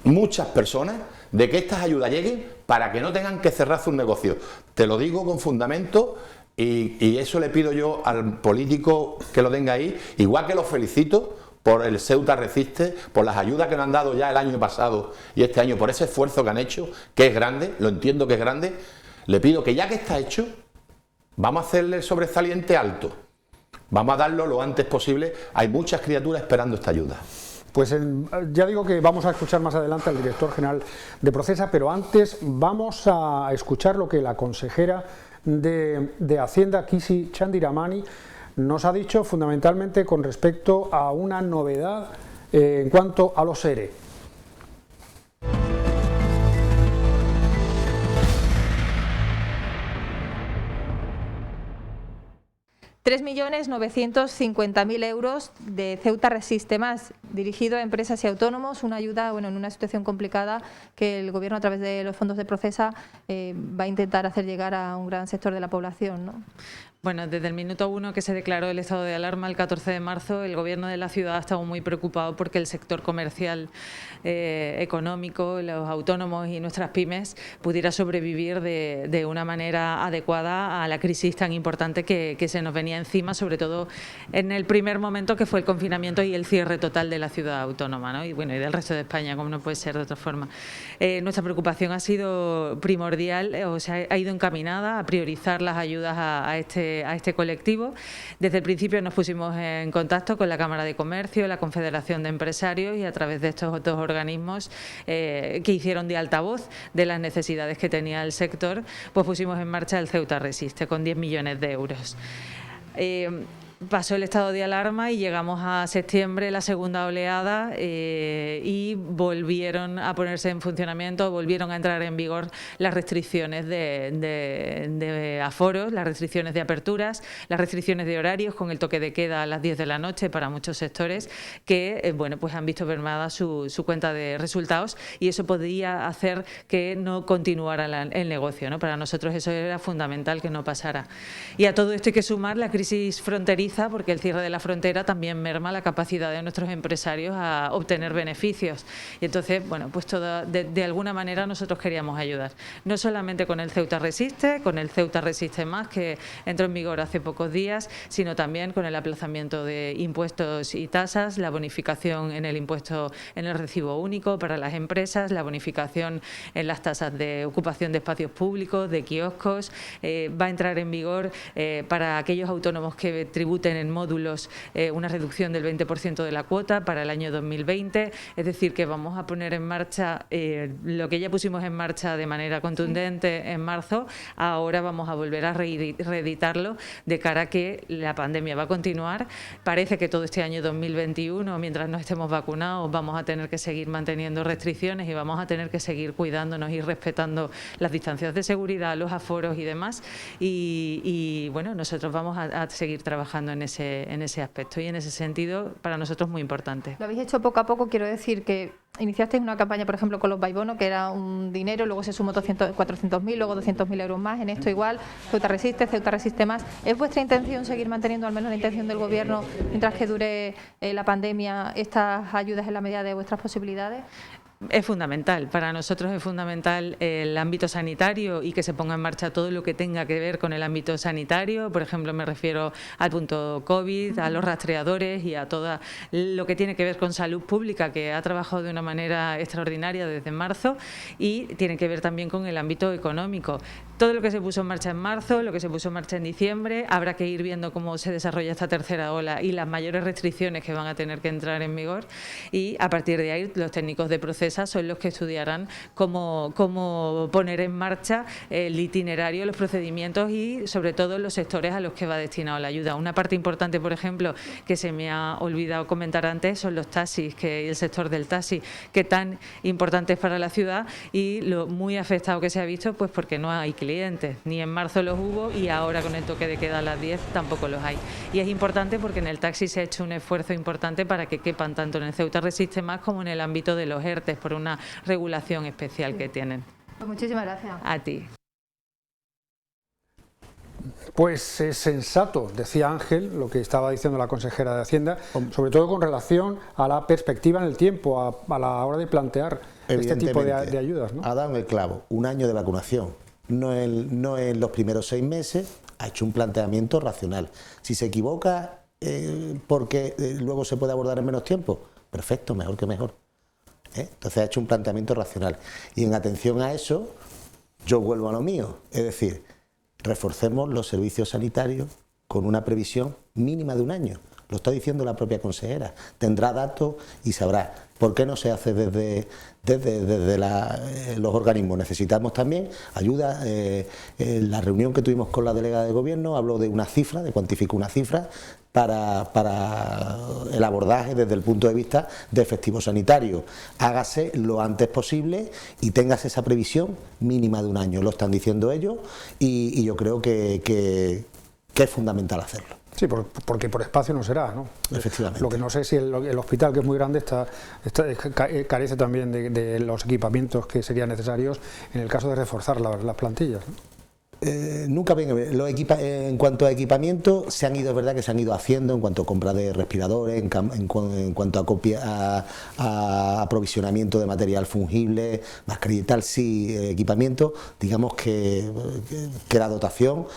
muchas personas de que estas ayudas lleguen para que no tengan que cerrar sus negocios. Te lo digo con fundamento, y eso le pido yo al político que lo tenga ahí, igual que lo felicito por el Ceuta Resiste, por las ayudas que nos han dado ya el año pasado y este año, por ese esfuerzo que han hecho, que es grande, lo entiendo que es grande. Le pido que ya que está hecho, vamos a hacerle el sobresaliente alto, vamos a darlo lo antes posible. Hay muchas criaturas esperando esta ayuda.
Pues ya digo que vamos a escuchar más adelante al director general de Procesa, pero antes vamos a escuchar lo que la consejera de Hacienda, Kisi Chandiramani, nos ha dicho fundamentalmente con respecto a una novedad en cuanto a los ERE.
3.950.000 euros de Ceuta Resiste Más, dirigido a empresas y autónomos, una ayuda en una situación complicada que el Gobierno, a través de los fondos de Procesa, va a intentar hacer llegar a un gran sector de la población, ¿no?
Bueno, desde el minuto 1 que se declaró el estado de alarma, el 14 de marzo, el Gobierno de la ciudad ha estado muy preocupado porque el sector comercial, económico, los autónomos y nuestras pymes pudiera sobrevivir de una manera adecuada a la crisis tan importante que se nos venía encima, sobre todo en el primer momento, que fue el confinamiento y el cierre total de la ciudad autónoma, ¿no? Y bueno, y del resto de España, como no puede ser de otra forma. Nuestra preocupación ha sido primordial, o sea, ha ido encaminada a priorizar las ayudas a este colectivo. Desde el principio nos pusimos en contacto con la Cámara de Comercio, la Confederación de Empresarios, y a través de estos dos organismos que hicieron de altavoz de las necesidades que tenía el sector, pues pusimos en marcha el Ceuta Resiste con 10 millones de euros. Pasó el estado de alarma y llegamos a septiembre, la segunda oleada, y volvieron a ponerse en funcionamiento, volvieron a entrar en vigor las restricciones de aforos, las restricciones de aperturas, las restricciones de horarios, con el toque de queda a las 10 de la noche para muchos sectores que bueno, pues han visto mermada su cuenta de resultados, y eso podría hacer que no continuara el negocio, ¿no? Para nosotros eso era fundamental, que no pasara. Y a todo esto hay que sumar la crisis fronteriza penaliza porque el cierre de la frontera también merma la capacidad de nuestros empresarios a obtener beneficios. Y entonces, bueno, pues de alguna manera nosotros queríamos ayudar. No solamente con el Ceuta Resiste, con el Ceuta Resiste Más, que entró en vigor hace pocos días, sino también con el aplazamiento de impuestos y tasas, la bonificación en el impuesto en el recibo único para las empresas, la bonificación en las tasas de ocupación de espacios públicos, de kioscos. Va a entrar en vigor para aquellos autónomos que tributen en módulos una reducción del 20% de la cuota para el año 2020. Es decir, que vamos a poner en marcha lo que ya pusimos en marcha de manera contundente en marzo. Ahora vamos a volver a reeditarlo de cara a que la pandemia va a continuar. Parece que todo este año 2021, mientras no estemos vacunados, vamos a tener que seguir manteniendo restricciones y vamos a tener que seguir cuidándonos y respetando las distancias de seguridad, los aforos y demás. Y bueno, nosotros vamos a seguir trabajando en ese aspecto y en ese sentido para nosotros muy importante.
Lo habéis hecho poco a poco, quiero decir que iniciasteis una campaña, por ejemplo, con los Baibonos, que era un dinero, luego se sumó 400.000, luego 200.000 euros más, en esto igual, Ceuta Resiste Más. ¿Es vuestra intención seguir manteniendo, al menos la intención del Gobierno, mientras que dure la pandemia, estas ayudas en la medida de vuestras posibilidades?
Es fundamental, para nosotros es fundamental el ámbito sanitario y que se ponga en marcha todo lo que tenga que ver con el ámbito sanitario. Por ejemplo, me refiero al punto COVID, a los rastreadores y a todo lo que tiene que ver con salud pública, que ha trabajado de una manera extraordinaria desde marzo, y tiene que ver también con el ámbito económico. Todo lo que se puso en marcha en marzo, lo que se puso en marcha en diciembre, habrá que ir viendo cómo se desarrolla esta tercera ola y las mayores restricciones que van a tener que entrar en vigor, y a partir de ahí los técnicos de Procesa son los que estudiarán cómo poner en marcha el itinerario, los procedimientos y sobre todo los sectores a los que va destinado la ayuda. Una parte importante, por ejemplo, que se me ha olvidado comentar antes, son los taxis, que el sector del taxi, que tan importante es para la ciudad y lo muy afectado que se ha visto, pues porque no hay clientes. Ni en marzo los hubo y ahora con el toque de queda a las 10 tampoco los hay. Y es importante porque en el taxi se ha hecho un esfuerzo importante para que quepan tanto en el Ceuta Resiste Más como en el ámbito de los ERTE, por una regulación especial que tienen.
Pues muchísimas gracias.
A ti.
Pues es sensato, decía Ángel, lo que estaba diciendo la consejera de Hacienda, sobre todo con relación a la perspectiva en el tiempo, a la hora de plantear este tipo de ayudas, ¿no?
Ha dado en el clavo, un año de vacunación, no en los primeros 6 meses, ha hecho un planteamiento racional. Si se equivoca porque luego se puede abordar en menos tiempo, perfecto, mejor que mejor. Entonces ha hecho un planteamiento racional. Y en atención a eso, yo vuelvo a lo mío, es decir, reforcemos los servicios sanitarios con una previsión mínima de un año. Lo está diciendo la propia consejera. Tendrá datos y sabrá. ¿Por qué no se hace desde los organismos? Necesitamos también ayuda. La reunión que tuvimos con la delegada de gobierno habló de una cifra, de cuantificó una cifra para el abordaje desde el punto de vista de efectivo sanitario. Hágase lo antes posible y tengas esa previsión mínima de un año. Lo están diciendo ellos y yo creo que es fundamental hacerlo.
Sí, porque por espacio no será, ¿no?
Efectivamente.
Lo que no sé si el hospital, que es muy grande, carece también de los equipamientos que serían necesarios en el caso de reforzar las plantillas, ¿no?
Nunca bien, en cuanto a equipamiento, es verdad que se han ido haciendo en cuanto a compra de respiradores, en cuanto a aprovisionamiento de material fungible, mascarilla y tal, sí, equipamiento, digamos que la dotación,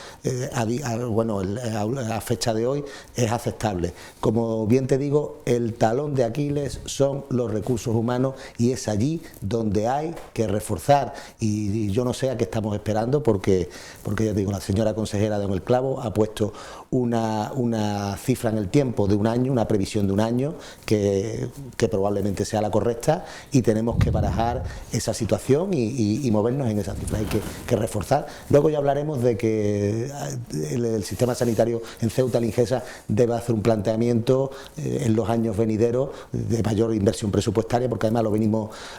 a fecha de hoy, es aceptable. Como bien te digo, el talón de Aquiles son los recursos humanos y es allí donde hay que reforzar, y yo no sé a qué estamos esperando porque ya te digo, la señora consejera de el clavo ha puesto una cifra en el tiempo de un año, una previsión de un año que probablemente sea la correcta, y tenemos que barajar esa situación y movernos en esa cifra. Hay que reforzar. Luego ya hablaremos de que el sistema sanitario en Ceuta, el Ingesa, debe hacer un planteamiento en los años venideros de mayor inversión presupuestaria, porque además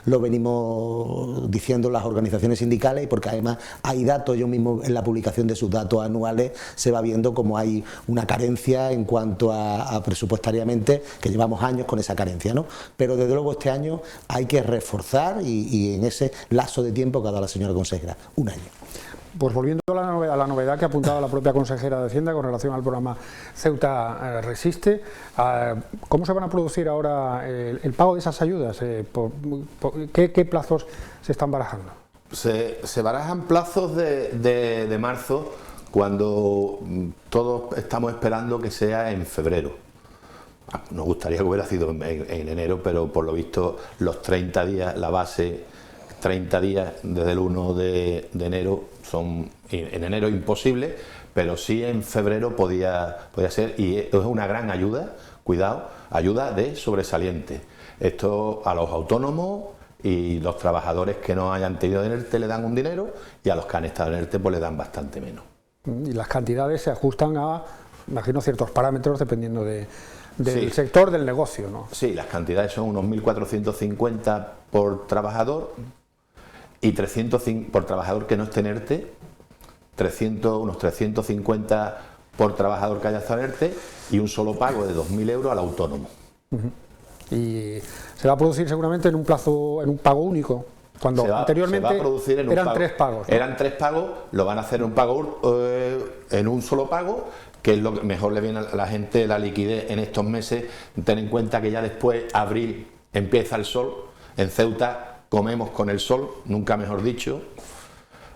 lo venimos diciendo las organizaciones sindicales, y porque además hay datos, yo mismo en la publicación de sus datos anuales se va viendo como hay una carencia en cuanto a presupuestariamente, que llevamos años con esa carencia, ¿no? Pero desde luego este año hay que reforzar y en ese lazo de tiempo que ha dado la señora consejera, un año.
pues volviendo a la novedad que ha apuntado la propia consejera de Hacienda con relación al programa Ceuta Resiste, ¿cómo se van a producir ahora el pago de esas ayudas? ¿Qué plazos se están barajando?
Se barajan plazos de marzo, cuando todos estamos esperando que sea en febrero. Nos gustaría que hubiera sido en enero, pero por lo visto los 30 días, la base, 30 días desde el 1 de enero, son en enero imposible, pero sí en febrero podía ser, y es una gran ayuda, cuidado, ayuda de sobresaliente. Esto a los autónomos y los trabajadores que no hayan tenido en ERTE le dan un dinero, y a los que han estado en ERTE pues le dan bastante menos. Y las cantidades se ajustan a, imagino, ciertos parámetros dependiendo del sector del negocio, ¿no? Sí, las cantidades son unos 1.450 por trabajador y 305 por trabajador que no esté en ERTE, unos 350 por trabajador que haya estado en ERTE, y un solo pago de 2.000 euros al autónomo. Y se va a producir seguramente en un pago único. Cuando anteriormente se va a producir en eran 3 pagos, ¿no? Eran 3 pagos, lo van a hacer en un pago, en un solo pago, que es lo que mejor le viene a la gente, la liquidez en estos meses. Ten en cuenta que ya después, abril, empieza el sol. En Ceuta comemos con el sol, nunca mejor dicho.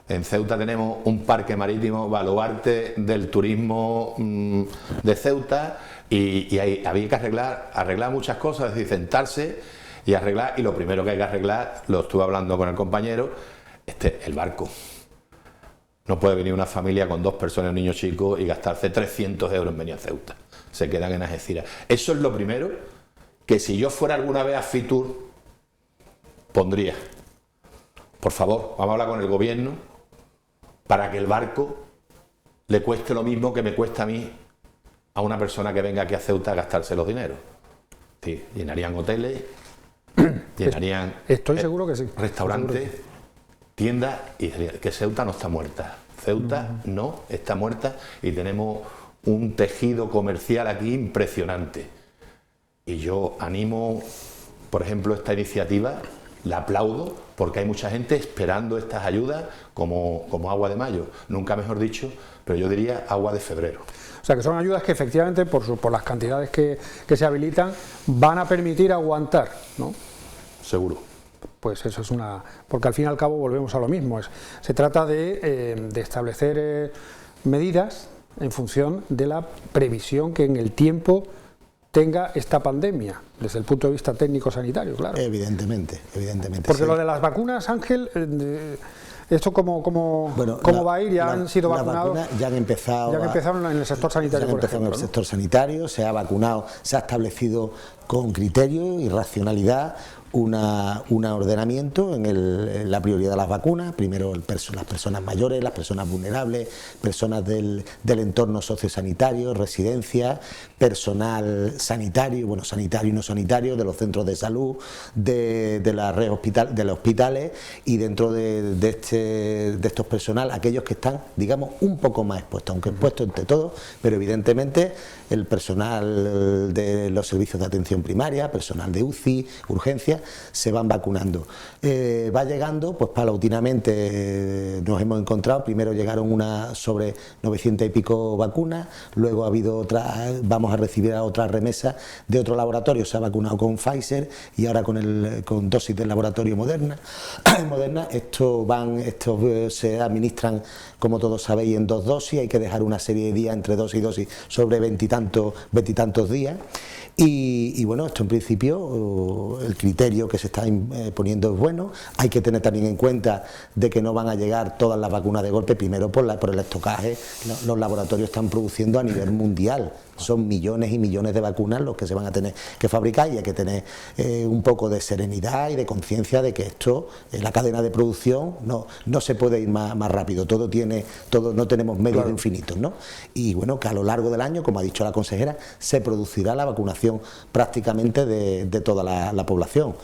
En Ceuta tenemos un parque marítimo, baluarte del turismo de Ceuta, y había que arreglar muchas cosas, es decir, sentarse y arreglar, y lo primero que hay que arreglar, lo estuve hablando con el compañero, el barco. No puede venir una familia con 2 personas y un niño chico y gastarse 300 euros en venir a Ceuta. Se quedan en Algeciras. Eso es lo primero que, si yo fuera alguna vez a Fitur, pondría. Por favor, vamos a hablar con el gobierno para que el barco le cueste lo mismo que me cuesta a mí, a una persona que venga aquí a Ceuta a gastarse los dineros. Sí, llenarían hoteles, llenarían seguro que sí, restaurantes, tiendas, y que Ceuta no está muerta. Ceuta no está muerta, y tenemos un tejido comercial aquí impresionante. Y yo animo, por ejemplo, esta iniciativa, la aplaudo, porque hay mucha gente esperando estas ayudas como agua de mayo, nunca mejor dicho, pero yo diría agua de febrero. O sea, que son ayudas que efectivamente, por las cantidades que se habilitan, van a permitir aguantar, ¿no? Seguro. Pues eso es porque al fin y al cabo volvemos a lo mismo. Se trata de establecer medidas en función de la previsión que en el tiempo tenga esta pandemia, desde el punto de vista técnico-sanitario, claro. Evidentemente. Porque sí. Lo de las vacunas, Ángel, ¿esto cómo va a ir? ¿Ya han sido vacunados? Ya han empezado. Ya empezaron en el sector sanitario, por ejemplo, en el sector sanitario, se ha vacunado, se ha establecido con criterio y racionalidad un ordenamiento en la prioridad de las vacunas. Primero las personas mayores, las personas vulnerables, personas del entorno sociosanitario, residencias, personal sanitario, sanitario y no sanitario, de los centros de salud, de la red de los hospitales, y dentro de estos personal, aquellos que están, digamos, un poco más expuestos, aunque expuestos entre todos, pero evidentemente el personal de los servicios de atención primaria, personal de UCI, urgencias, se van vacunando. Va llegando, pues paulatinamente nos hemos encontrado, primero llegaron sobre 900 y pico vacunas, luego ha habido vamos a recibir otra remesa de otro laboratorio, se ha vacunado con Pfizer, y ahora con dosis del laboratorio Moderna. Estos se administran, como todos sabéis, en 2 dosis, hay que dejar una serie de días entre dosis y dosis, sobre 20 y tantos días. Y bueno, esto en principio, el criterio que se está poniendo es bueno. Hay que tener también en cuenta de que no van a llegar todas las vacunas de golpe, primero por el estocaje. Los laboratorios están produciendo a nivel mundial, son millones y millones de vacunas los que se van a tener que fabricar, y hay que tener un poco de serenidad y de conciencia de que esto, la cadena de producción, no se puede ir más rápido, no tenemos medios infinitos, ¿no? Y bueno, que a lo largo del año, como ha dicho la consejera, se producirá la vacunación prácticamente de toda la población.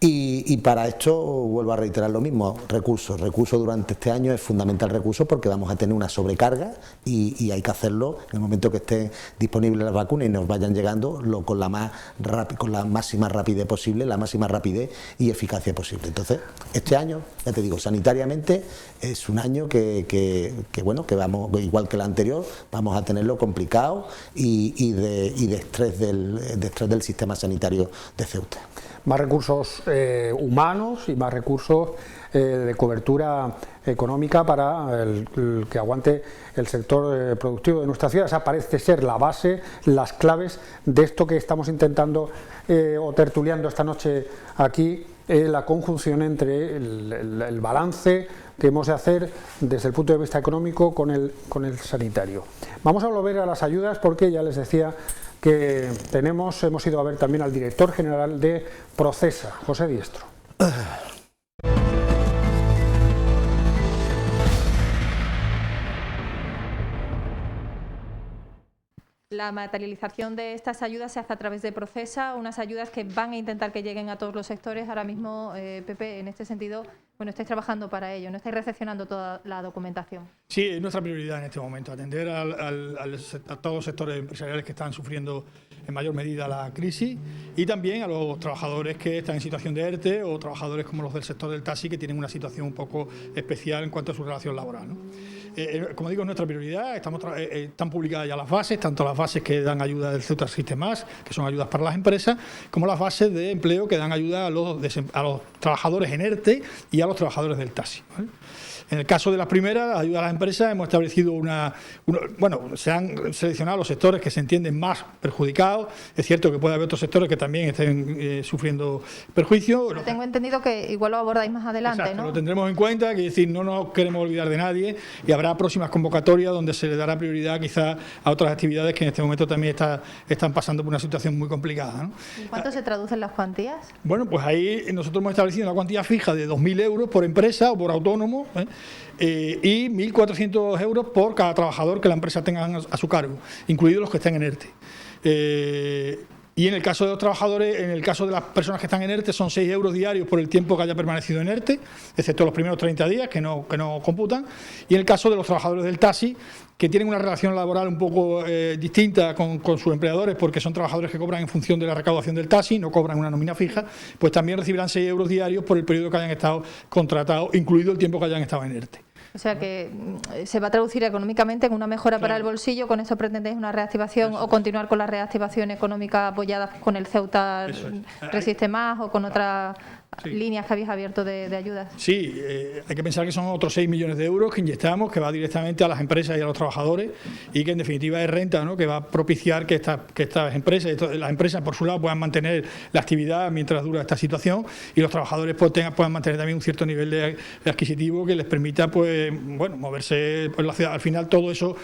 Y para esto vuelvo a reiterar lo mismo, recursos durante este año es fundamental recursos porque vamos a tener una sobrecarga y hay que hacerlo en el momento que estén disponibles las vacunas y nos vayan llegando con la máxima rapidez posible, la máxima rapidez y eficacia posible. Entonces, este año, ya te digo, sanitariamente es un año que vamos, igual que el anterior, vamos a tenerlo complicado y de estrés del sistema sanitario de Ceuta.
Más recursos humanos y más recursos de cobertura económica para el que aguante el sector productivo de nuestra ciudad. Esa parece ser la base, las claves de esto que estamos intentando o tertuliando esta noche aquí, la conjunción entre el balance que hemos de hacer desde el punto de vista económico con el sanitario. Vamos a volver a las ayudas porque ya les decía que hemos ido a ver también al director general de Procesa, José Diestro.
La materialización de estas ayudas se hace a través de Procesa, unas ayudas que van a intentar que lleguen a todos los sectores. Ahora mismo, Pepe, en este sentido, estáis trabajando para ello, no estáis recepcionando toda la documentación.
Sí, es nuestra prioridad en este momento, atender a todos los sectores empresariales que están sufriendo en mayor medida la crisis y también a los trabajadores que están en situación de ERTE o trabajadores como los del sector del taxi que tienen una situación un poco especial en cuanto a su relación laboral, ¿no? Como digo, es nuestra prioridad, están publicadas ya las bases, tanto las bases que dan ayuda del Ceuta Sistemas, que son ayudas para las empresas, como las bases de empleo que dan ayuda a los trabajadores en ERTE y a los trabajadores del taxi, ¿vale? En el caso de las primeras, ayuda a las empresas, hemos establecido se han seleccionado los sectores que se entienden más perjudicados. Es cierto que puede haber otros sectores que también estén sufriendo perjuicio.
Pero tengo entendido que igual lo abordáis más adelante,
exacto,
¿no?
Lo tendremos en cuenta, que decir, no nos queremos olvidar de nadie y habrá próximas convocatorias donde se le dará prioridad quizás a otras actividades que en este momento también están pasando por una situación muy complicada, ¿no?
¿En cuánto se traducen las cuantías?
Bueno, pues ahí nosotros hemos establecido una cuantía fija de 2.000 euros por empresa o por autónomo, y 1.400 euros por cada trabajador que la empresa tenga a su cargo, incluidos los que estén en ERTE. Y en el caso de los trabajadores, en el caso de las personas que están en ERTE, son 6 euros diarios por el tiempo que haya permanecido en ERTE, excepto los primeros 30 días que no computan. Y en el caso de los trabajadores del taxi, que tienen una relación laboral un poco distinta con sus empleadores, porque son trabajadores que cobran en función de la recaudación del taxi, no cobran una nómina fija, pues también recibirán 6 euros diarios por el periodo que hayan estado contratados, incluido el tiempo que hayan estado en ERTE.
O sea que se va a traducir económicamente en una mejora para el bolsillo. ¿Con eso pretendéis una reactivación o continuar con la reactivación económica apoyada con el Ceuta Resiste Más o con otras líneas que habéis abierto de ayudas?
Sí, hay que pensar que son otros 6 millones de euros que inyectamos, que va directamente a las empresas y a los trabajadores y que en definitiva es renta, ¿no? Que va a propiciar que estas empresas, las empresas por su lado puedan mantener la actividad mientras dura esta situación y los trabajadores puedan mantener también un cierto nivel de adquisitivo que les permita moverse por la ciudad. Al final todo eso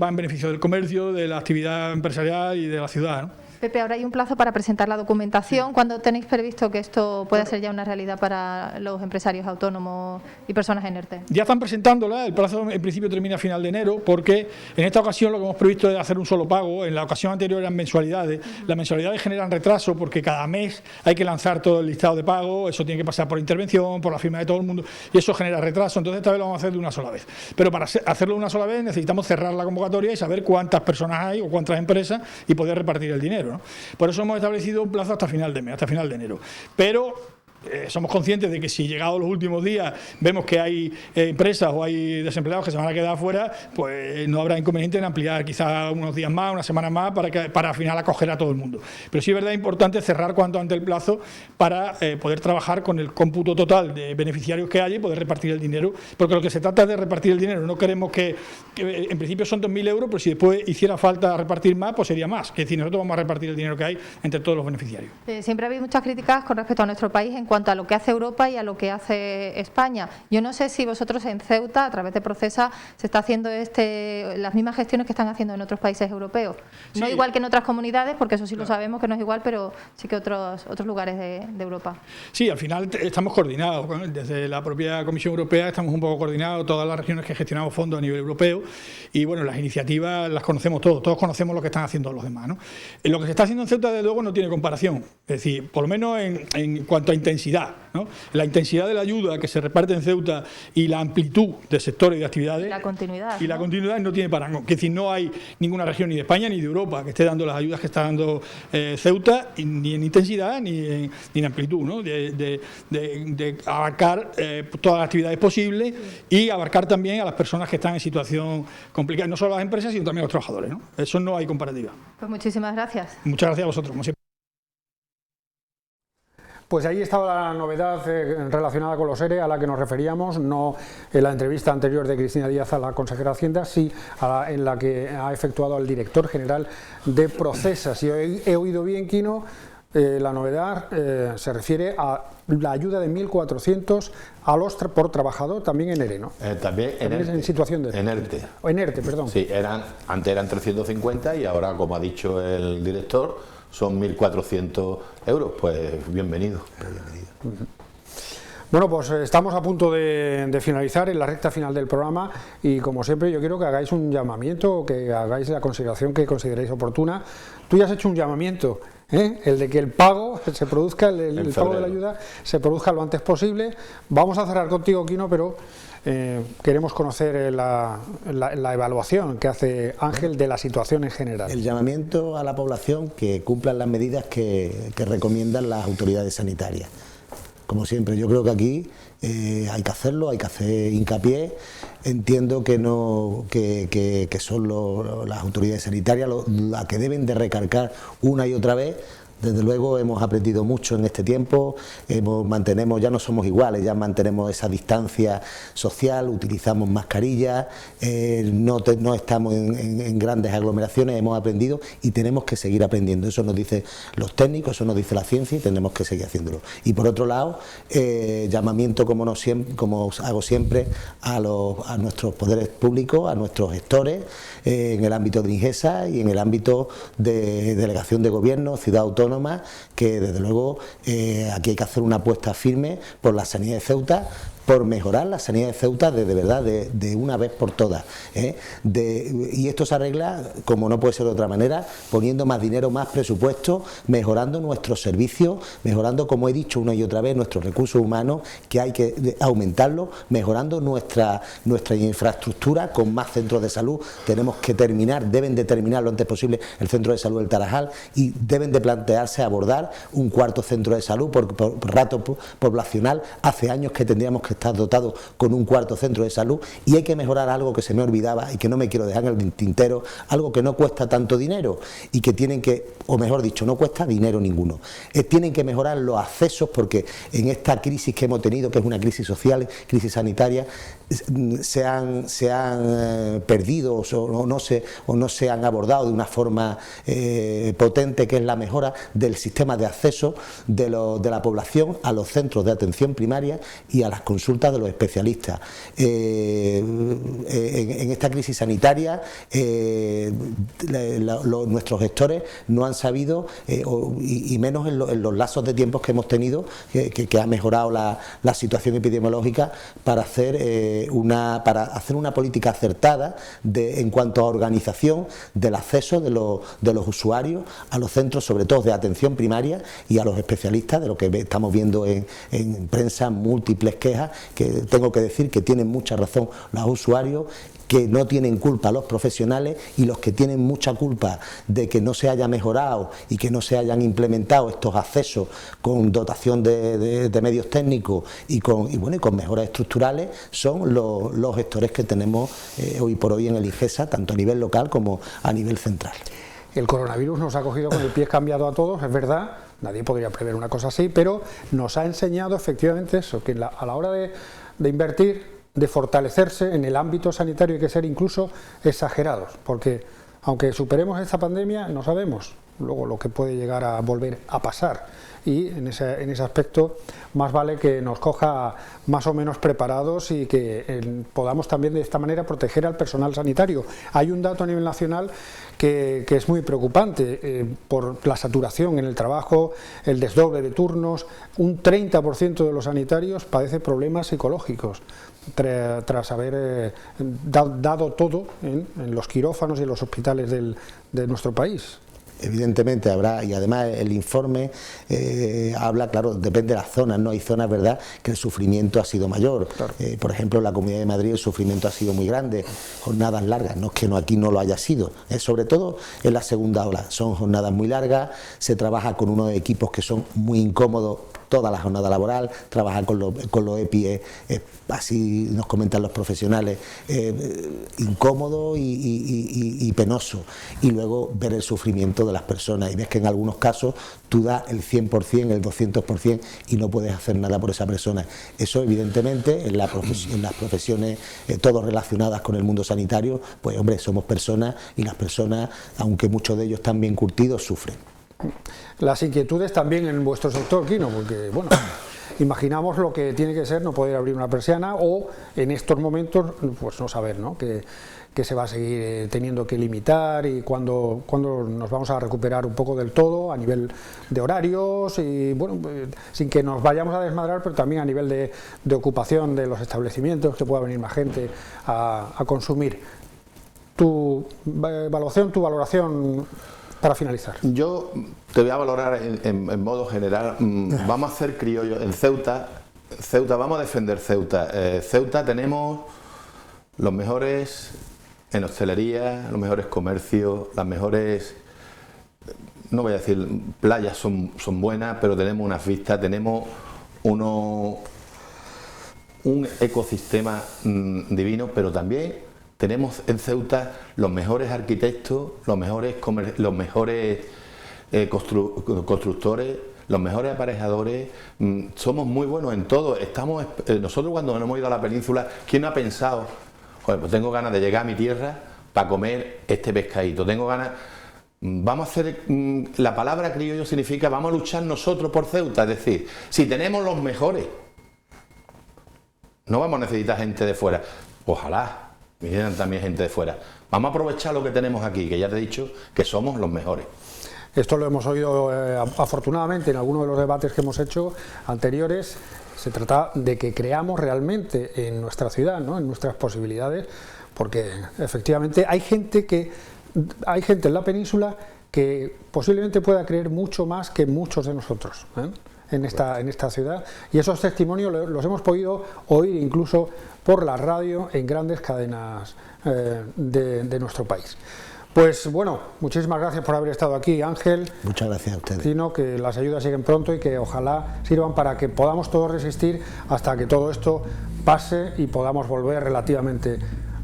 va en beneficio del comercio, de la actividad empresarial y de la ciudad, ¿no?
Pepe, ahora hay un plazo para presentar la documentación. ¿Cuándo tenéis previsto que esto pueda ser ya una realidad para los empresarios autónomos y personas en ERTE?
Ya están presentándola, el plazo en principio termina a final de enero, porque en esta ocasión lo que hemos previsto es hacer un solo pago. En la ocasión anterior eran mensualidades. Las mensualidades generan retraso porque cada mes hay que lanzar todo el listado de pago, eso tiene que pasar por intervención, por la firma de todo el mundo, y eso genera retraso. Entonces esta vez lo vamos a hacer de una sola vez. Pero para hacerlo de una sola vez necesitamos cerrar la convocatoria y saber cuántas personas hay o cuántas empresas y poder repartir el dinero, ¿no? Por eso hemos establecido un plazo hasta final de mes, hasta final de enero. Pero somos conscientes de que si llegados los últimos días vemos que hay empresas o hay desempleados que se van a quedar afuera, pues no habrá inconveniente en ampliar quizás unos días más, una semana más, para al final acoger a todo el mundo. Pero sí es verdad importante cerrar cuanto antes el plazo para poder trabajar con el cómputo total de beneficiarios que haya y poder repartir el dinero, porque lo que se trata es de repartir el dinero. No queremos que en principio son 2.000 euros, pero si después hiciera falta repartir más, pues sería más. Es decir, nosotros vamos a repartir el dinero que hay entre todos los beneficiarios.
Siempre ha habido muchas críticas con respecto a nuestro país en cuanto a lo que hace Europa y a lo que hace España. Yo no sé si vosotros en Ceuta, a través de Procesa, se está haciendo las mismas gestiones que están haciendo en otros países europeos. Sí. No igual que en otras comunidades, porque eso sí lo sabemos que no es igual, pero sí que otros lugares de Europa.
Sí, al final estamos coordinados. Desde la propia Comisión Europea estamos un poco coordinados, todas las regiones que gestionamos fondos a nivel europeo, y bueno, las iniciativas las conocemos todos conocemos lo que están haciendo los demás, ¿no? Lo que se está haciendo en Ceuta, desde luego, no tiene comparación. Es decir, por lo menos en cuanto a intensidad intensidad, ¿no? La intensidad de la ayuda que se reparte en Ceuta y la amplitud de sectores y de actividades.
Y la continuidad.
Y la continuidad no tiene parangón. Es decir, no hay ninguna región ni de España ni de Europa que esté dando las ayudas que está dando Ceuta, ni en intensidad ni en amplitud, ¿no? De abarcar todas las actividades posibles y abarcar también a las personas que están en situación complicada, no solo a las empresas, sino también a los trabajadores, ¿no? Eso no hay comparativa.
Pues muchísimas gracias.
Muchas gracias a vosotros, como siempre.
Pues ahí estaba la novedad relacionada con los ERE a la que nos referíamos, no en la entrevista anterior de Cristina Díaz a la consejera de Hacienda, sí en la que ha efectuado el director general de Procesa. Si he oído bien, Quino, la novedad se refiere a la ayuda de 1.400 por trabajador, también en ERE, ¿no?
También
en situación de
ERTE.
O en ERTE, perdón.
Sí, antes eran 350 y ahora, como ha dicho el director, son 1.400 euros, pues bienvenido.
Bueno, pues estamos a punto de finalizar en la recta final del programa y como siempre yo quiero que hagáis un llamamiento, que hagáis la consideración que consideréis oportuna. Tú ya has hecho un llamamiento, el de que el pago se produzca, el pago de la ayuda se produzca lo antes posible. Vamos a cerrar contigo, Quino, pero queremos conocer la evaluación que hace Ángel de la situación en general.
El llamamiento a la población que cumplan las medidas que recomiendan las autoridades sanitarias. Como siempre, yo creo que aquí hay que hacerlo, hay que hacer hincapié. Entiendo que son las autoridades sanitarias las que deben de recargar una y otra vez. Desde luego hemos aprendido mucho en este tiempo, ya no somos iguales, ya mantenemos esa distancia social, utilizamos mascarillas, no estamos en grandes aglomeraciones, hemos aprendido y tenemos que seguir aprendiendo. Eso nos dicen los técnicos, eso nos dice la ciencia y tenemos que seguir haciéndolo. Y por otro lado, llamamiento como hago siempre a nuestros poderes públicos, a nuestros gestores, en el ámbito de INGESA y en el ámbito de delegación de gobierno, ciudad autónoma, que desde luego aquí hay que hacer una apuesta firme por la sanidad de Ceuta, por mejorar la sanidad de Ceuta de verdad, de una vez por todas. Y esto se arregla, como no puede ser de otra manera, poniendo más dinero, más presupuesto, mejorando nuestros servicios, mejorando, como he dicho una y otra vez, nuestros recursos humanos, que hay que aumentarlos, mejorando nuestra infraestructura con más centros de salud. Tenemos que deben de terminar lo antes posible el centro de salud del Tarajal y deben de plantearse abordar un cuarto centro de salud por rato poblacional. Hace años que tendríamos que estar dotados con un cuarto centro de salud y hay que mejorar algo que se me olvidaba y que no me quiero dejar en el tintero, algo que no cuesta tanto dinero y que tienen que, o mejor dicho, no cuesta dinero ninguno. Tienen que mejorar los accesos porque en esta crisis que hemos tenido, que es una crisis social, crisis sanitaria, se han perdido o no se han abordado de una forma potente, que es la mejora del sistema de acceso de la población a los centros de atención primaria y a las consultas de los especialistas. En esta crisis sanitaria nuestros gestores no han sabido, y menos en los lazos de tiempos que hemos tenido, que ha mejorado la situación epidemiológica para hacer una política acertada en cuanto a organización del acceso de los usuarios a los centros, sobre todo de atención primaria, y a los especialistas, de lo que estamos viendo en prensa, múltiples quejas, que tengo que decir que tienen mucha razón los usuarios, que no tienen culpa los profesionales, y los que tienen mucha culpa de que no se haya mejorado y que no se hayan implementado estos accesos con dotación de medios técnicos y con mejoras estructurales son los gestores que tenemos hoy por hoy en el INGESA, tanto a nivel local como a nivel central.
El coronavirus nos ha cogido con el pie cambiado a todos, es verdad, nadie podría prever una cosa así, pero nos ha enseñado efectivamente eso, que a la hora de invertir, de fortalecerse en el ámbito sanitario, hay que ser incluso exagerados, porque aunque superemos esta pandemia, no sabemos luego lo que puede llegar a volver a pasar, y en ese aspecto más vale que nos coja más o menos preparados y que podamos también de esta manera proteger al personal sanitario. Hay un dato a nivel nacional que es muy preocupante por la saturación en el trabajo, el desdoble de turnos. Un 30% de los sanitarios padece problemas psicológicos tras haber dado todo en los quirófanos y en los hospitales de nuestro país.
evidentemente habrá, y además el informe habla, claro, depende de las zonas, ¿no? Hay zonas, ¿verdad?, que el sufrimiento ha sido mayor. Claro. Por ejemplo, en la Comunidad de Madrid el sufrimiento ha sido muy grande, jornadas largas, no es que aquí no lo haya sido, sobre todo en la segunda ola, son jornadas muy largas, se trabaja con unos equipos que son muy incómodos toda la jornada laboral, trabajar con los EPI así nos comentan los profesionales, incómodo y penoso, y luego ver el sufrimiento de las personas, y ves que en algunos casos tú das el 100%, el 200% y no puedes hacer nada por esa persona. Eso evidentemente en las profesiones todos relacionadas con el mundo sanitario, pues hombre, somos personas, y las personas, aunque muchos de ellos están bien curtidos, sufren.
Las inquietudes también en vuestro sector, Quino, porque bueno, imaginamos lo que tiene que ser no poder abrir una persiana, o en estos momentos pues no saber, ¿no?, que se va a seguir teniendo que limitar, y cuándo nos vamos a recuperar un poco del todo a nivel de horarios, y bueno, sin que nos vayamos a desmadrar, pero también a nivel de ocupación de los establecimientos, que pueda venir más gente a consumir. Tu valoración para finalizar.
Yo te voy a valorar en modo general. Vamos a hacer criollo en Ceuta, vamos a defender Ceuta. Ceuta tenemos los mejores en hostelería, los mejores comercios, las mejores, no voy a decir playas son buenas, pero tenemos unas vistas, tenemos un ecosistema divino, pero también tenemos en Ceuta los mejores arquitectos, los mejores constructores, los mejores aparejadores. Somos muy buenos en todo. Nosotros cuando nos hemos ido a la península, ¿quién no ha pensado? Joder, pues tengo ganas de llegar a mi tierra para comer este pescadito. Tengo ganas. Vamos a hacer. La palabra criollo significa vamos a luchar nosotros por Ceuta. Es decir, si tenemos los mejores, no vamos a necesitar gente de fuera. Ojalá vinieran también gente de fuera. Vamos a aprovechar lo que tenemos aquí, que ya te he dicho que somos los mejores.
Esto lo hemos oído afortunadamente en algunos de los debates que hemos hecho anteriores. Se trata de que creamos realmente en nuestra ciudad, ¿no?, en nuestras posibilidades, porque efectivamente hay gente en la península que posiblemente pueda creer mucho más que muchos de nosotros, en esta ciudad, y esos testimonios los hemos podido oír incluso por la radio en grandes cadenas de nuestro país. Pues bueno, muchísimas gracias por haber estado aquí, Ángel.
Muchas gracias a ustedes.
Sino que las ayudas lleguen pronto y que ojalá sirvan para que podamos todos resistir hasta que todo esto pase y podamos volver relativamente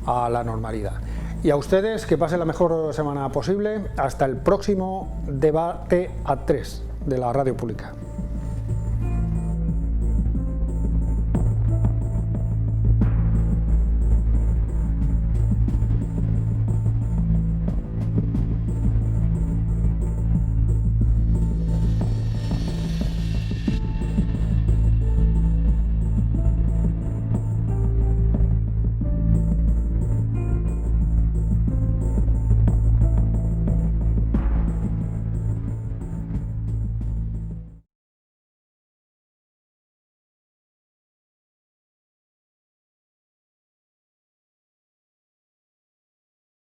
a la normalidad. Y a ustedes, que pasen la mejor semana posible. Hasta el próximo debate a 3 de la Radio Pública.